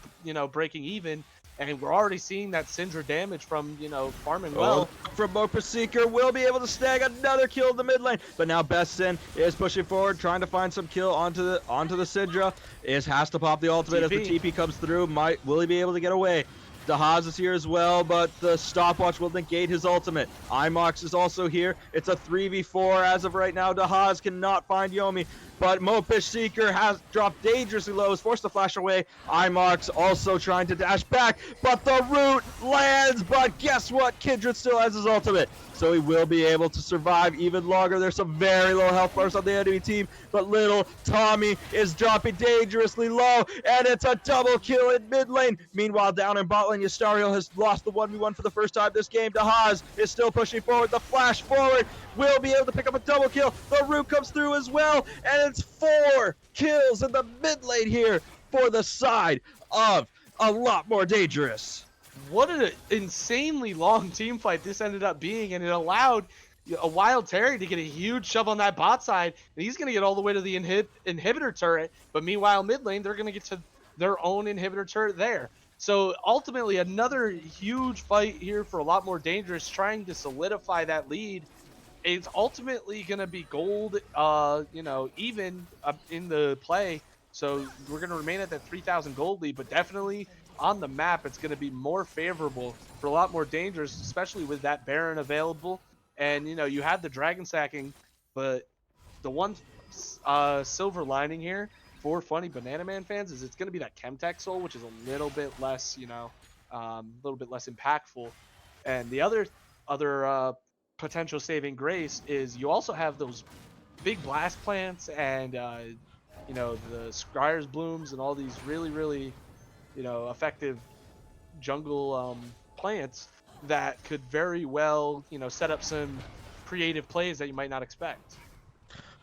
breaking even. And we're already seeing that Syndra damage from, farming well. From Mopa Seeker will be able to snag another kill in the mid lane. But now Best Sin is pushing forward, trying to find some kill onto the Syndra. Has to pop the ultimate as the TP comes through. Will he be able to get away? Dahaz is here as well, but the stopwatch will negate his ultimate. Imox is also here. It's a 3v4 as of right now. Dahaz cannot find Yomi, but Mopish Seeker has dropped dangerously low, is forced to flash away. Imox also trying to dash back, but the root lands, but guess what? Kindred still has his ultimate, so he will be able to survive even longer. There's some very low health bars on the enemy team, but little Tommy is dropping dangerously low, and it's a double kill in mid lane. Meanwhile, down in bot lane, Eustario has lost the 1v1 for the first time this game. Dahaz is still pushing forward. The flash forward will be able to pick up a double kill. The root comes through as well, and it's 4 kills in the mid lane here for the side of A Lot More Dangerous. What an insanely long team fight this ended up being, and it allowed a Wild Terry to get a huge shove on that bot side, and he's going to get all the way to the inhibitor turret, but meanwhile mid lane they're going to get to their own inhibitor turret there. So ultimately another huge fight here for A Lot More Dangerous, trying to solidify that lead. It's ultimately going to be gold, even in the play. So we're going to remain at that 3,000 gold lead, but definitely on the map, it's going to be more favorable for A Lot More Dangerous, especially with that Baron available. And, you have the Dragon Sacking, but the one silver lining here for Funny Banana Man fans is it's going to be that Chemtech Soul, which is a little bit less, impactful. And the other potential saving grace is you also have those big blast plants and, the Scryer's Blooms and all these really, really, effective jungle plants that could very well, set up some creative plays that you might not expect.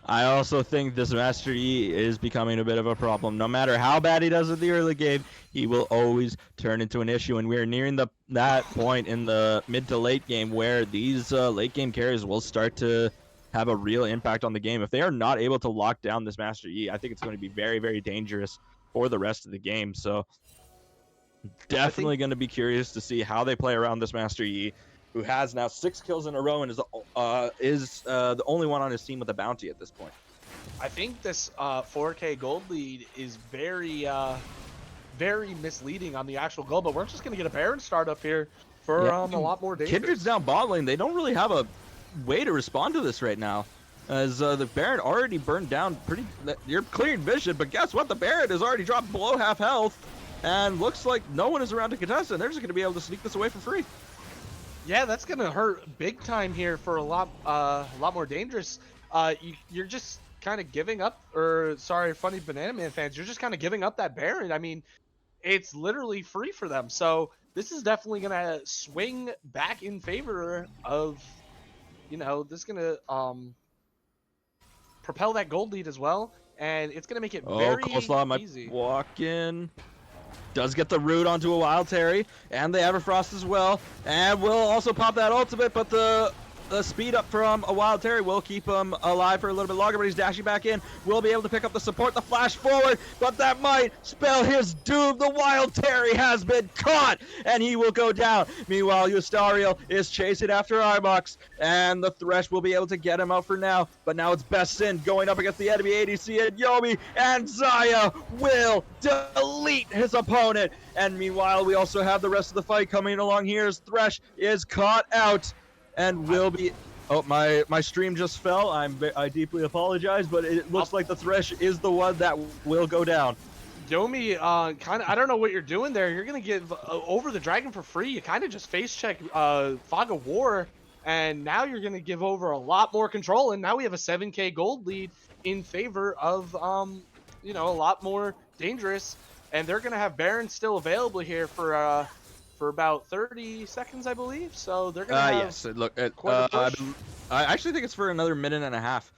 I also think this Master Yi is becoming a bit of a problem. No matter how bad he does in the early game, he will always turn into an issue, and we're nearing that point in the mid to late game where these late game carries will start to have a real impact on the game. If they are not able to lock down this Master Yi, I think it's going to be very, very dangerous for the rest of the game. So definitely going to be curious to see how they play around this Master Yi, who has now 6 kills in a row and is the only one on his team with a bounty at this point. I think this 4K gold lead is very, very misleading on the actual goal, but we're just going to get a Baron start up here for A Lot More Dangerous. Kindred's down bot lane. They don't really have a way to respond to this right now, as the Baron already burned down you're clearing vision, but guess what? The Baron has already dropped below half health, and looks like no one is around to contest, and they're just going to be able to sneak this away for free. Yeah, that's going to hurt big time here for A Lot More Dangerous. You're just kind of giving up, Funny Banana Man fans, you're just kind of giving up that Baron. I mean, it's literally free for them. So this is definitely going to swing back in favor of, this is going to propel that gold lead as well. And it's going to make it very Coleslaw easy. Might walk in. Does get the root onto a Wild Terry, and the Everfrost as well, and will also pop that ultimate, but the speed up from a Wild Terry will keep him alive for a little bit longer, but he's dashing back in, will be able to pick up the support, the flash forward, but that might spell his doom. The Wild Terry has been caught, and he will go down. Meanwhile, Eustario is chasing after Imox, and the Thresh will be able to get him out for now, but now it's Best Sin going up against the enemy ADC, and Yomi and Zaya will delete his opponent. And meanwhile, we also have the rest of the fight coming along here as Thresh is caught out and will be... Oh, my stream just fell. I deeply apologize, but it looks like the Thresh is the one that will go down. Yomi, I don't know what you're doing there. You're going to give over the dragon for free. You kind of just face check Fog of War, and now you're going to give over a lot more control, and now we have a 7k gold lead in favor of, A Lot More Dangerous, and they're going to have Baron still available here for for about 30 seconds, I believe. So they're gonna have Yes. Look, quite a push. I actually think it's for another minute and a half.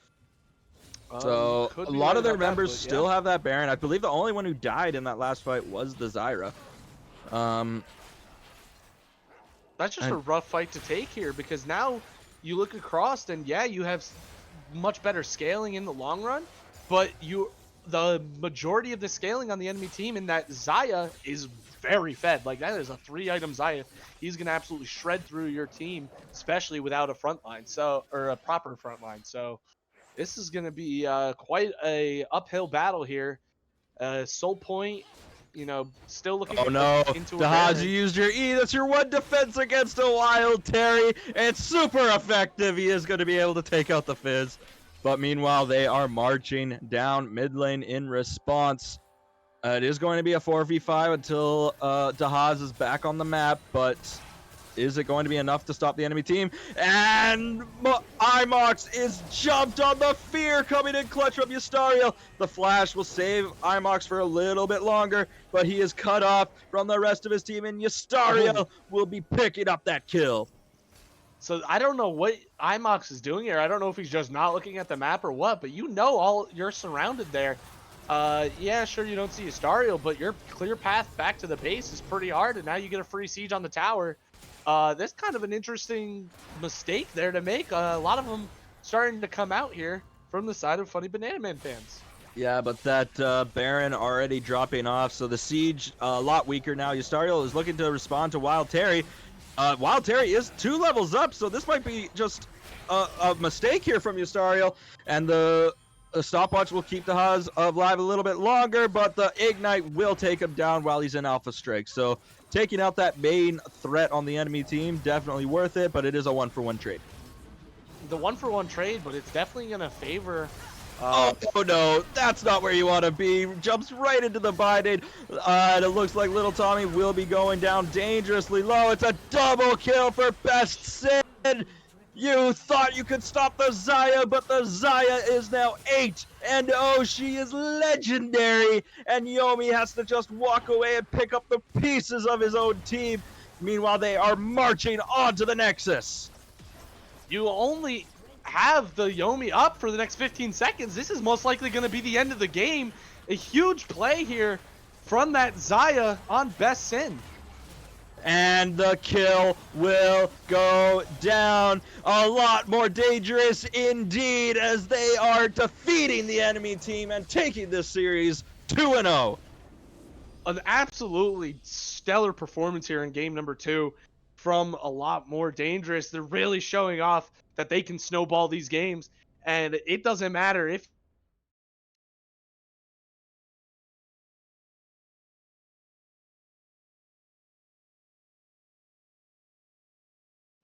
So Could a be lot right of their about that, members but yeah. still have that Baron. I believe the only one who died in that last fight was the Zyra. Um, That's just a and rough fight to take here because now you look across and yeah, you have much better scaling in the long run, but the majority of the scaling on the enemy team in that Zaya is very fed. Like that is a 3-item Zaya. He's gonna absolutely shred through your team, especially without a front line, or a proper front line. So this is gonna be quite a uphill battle here. Soul Point, still looking oh no, into a Dahaz, you Baron. used your E. That's your one defense against a wild Terry. It's super effective. He is going to be able to take out the Fizz. But meanwhile, they are marching down mid lane in response. It is going to be a 4v5 until Dahaz is back on the map, but is it going to be enough to stop the enemy team? And Imox is jumped on the fear coming in clutch from Yustariel. The flash will save Imox for a little bit longer, but he is cut off from the rest of his team, and Oh, Yustariel will be picking up that kill. so I don't know what IMOX is doing here. I don't know if he's just not looking at the map or what, but all you're surrounded there. Yeah, sure you don't see Astariel, but your clear path back to the base is pretty hard, and now you get a free siege on the tower. That's kind of an interesting mistake there to make. A lot of them starting to come out here from the side of Funny Banana Man fans. Yeah, but that Baron already dropping off, so the siege a lot weaker now. Yustariel is looking to respond to Wild Terry. Wild Terry is 2 levels up, so this might be just a mistake here from Yustariel, and the stopwatch will keep the Haz alive a little bit longer, but the Ignite will take him down while he's in Alpha Strike. So taking out that main threat on the enemy team, definitely worth it, but it is a 1-for-1 trade. The 1-for-1 trade, but it's definitely going to favor Oh no, that's not where you want to be. Jumps right into the binding, and it looks like Little Tommy will be going down dangerously low. It's a double kill for Best Sin. You thought you could stop the Zaya, but the Zaya is now 8, and oh, she is legendary. And Yomi has to just walk away and pick up the pieces of his own team. Meanwhile, they are marching on to the Nexus. You only have the Yomi up for the next 15 seconds. This is most likely going to be the end of the game. A huge play here from that Zaya on Best Sin. And the kill will go down. A lot more dangerous indeed, as they are defeating the enemy team and taking this series 2-0. An absolutely stellar performance here in game number 2 from a lot more dangerous. They're really showing off that they can snowball these games, and it doesn't matter if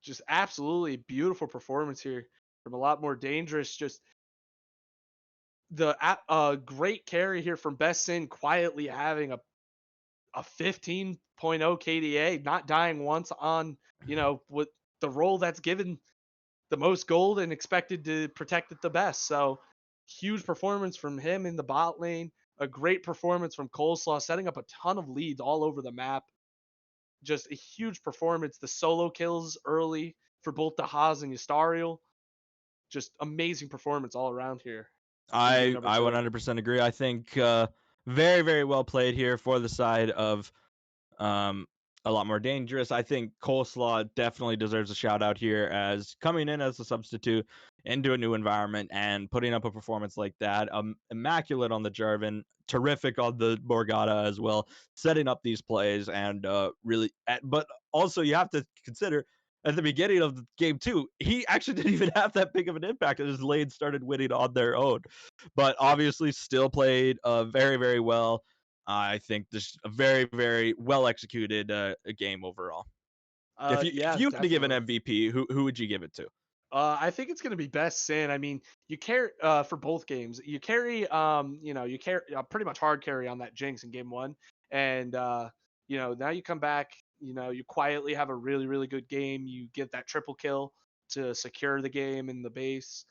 just absolutely beautiful performance here from a lot more dangerous. Just the great carry here from Best Sin, quietly having a 15.0 KDA, not dying once on, with the role that's given the most gold and expected to protect it the best. So huge performance from him in the bot lane. A great performance from Coleslaw, setting up a ton of leads all over the map. Just a huge performance. The solo kills early for both the Haas and Yustariel. Just amazing performance all around here in game number I 2. 100% agree. I think very, very well played here for the side of um, a lot more dangerous. I think Coleslaw definitely deserves a shout out here as coming in as a substitute into a new environment and putting up a performance like that. Immaculate on the Jarvan, terrific on the Morgana as well, setting up these plays and really. But also, you have to consider at the beginning of the game too, he actually didn't even have that big of an impact as his lane started winning on their own. But obviously, still played very, very well. I think this is a very, very well executed game overall. If Yeah, you had to give an definitely. MVP, who would you give it to? I think it's going to be Best Sin. I mean, you carry for both games. You carry you carry pretty much hard carry on that Jinx in game 1, and now you come back. You quietly have a really really good game. You get that triple kill to secure the game in the base.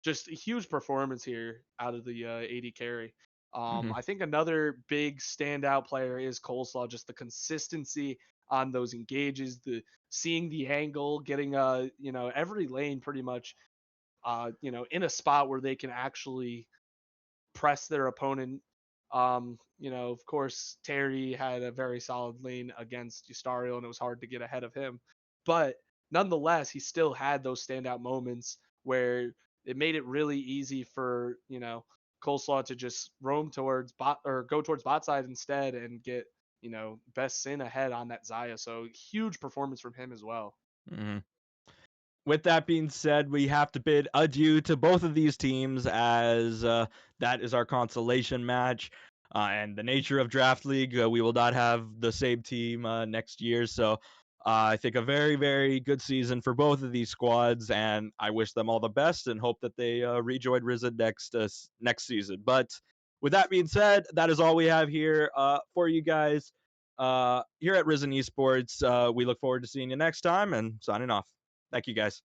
Just a huge performance here out of the AD carry. Hmm. I think another big standout player is Coleslaw. Just the consistency on those engages, the seeing the angle, getting every lane pretty much in a spot where they can actually press their opponent. Of course, Terry had a very solid lane against Eustario, and it was hard to get ahead of him. But nonetheless, he still had those standout moments where it made it really easy for Coleslaw to just roam towards bot or go towards bot side instead and get best sin ahead on that Zaya. So huge performance from him as well. Hmm. With that being said, we have to bid adieu to both of these teams as that is our consolation match. And the nature of Draft League, we will not have the same team next year. So I think a very, very good season for both of these squads, and I wish them all the best and hope that they rejoin Risen next season. But with that being said, that is all we have here for you guys here at Risen Esports. We look forward to seeing you next time and signing off. Thank you, guys.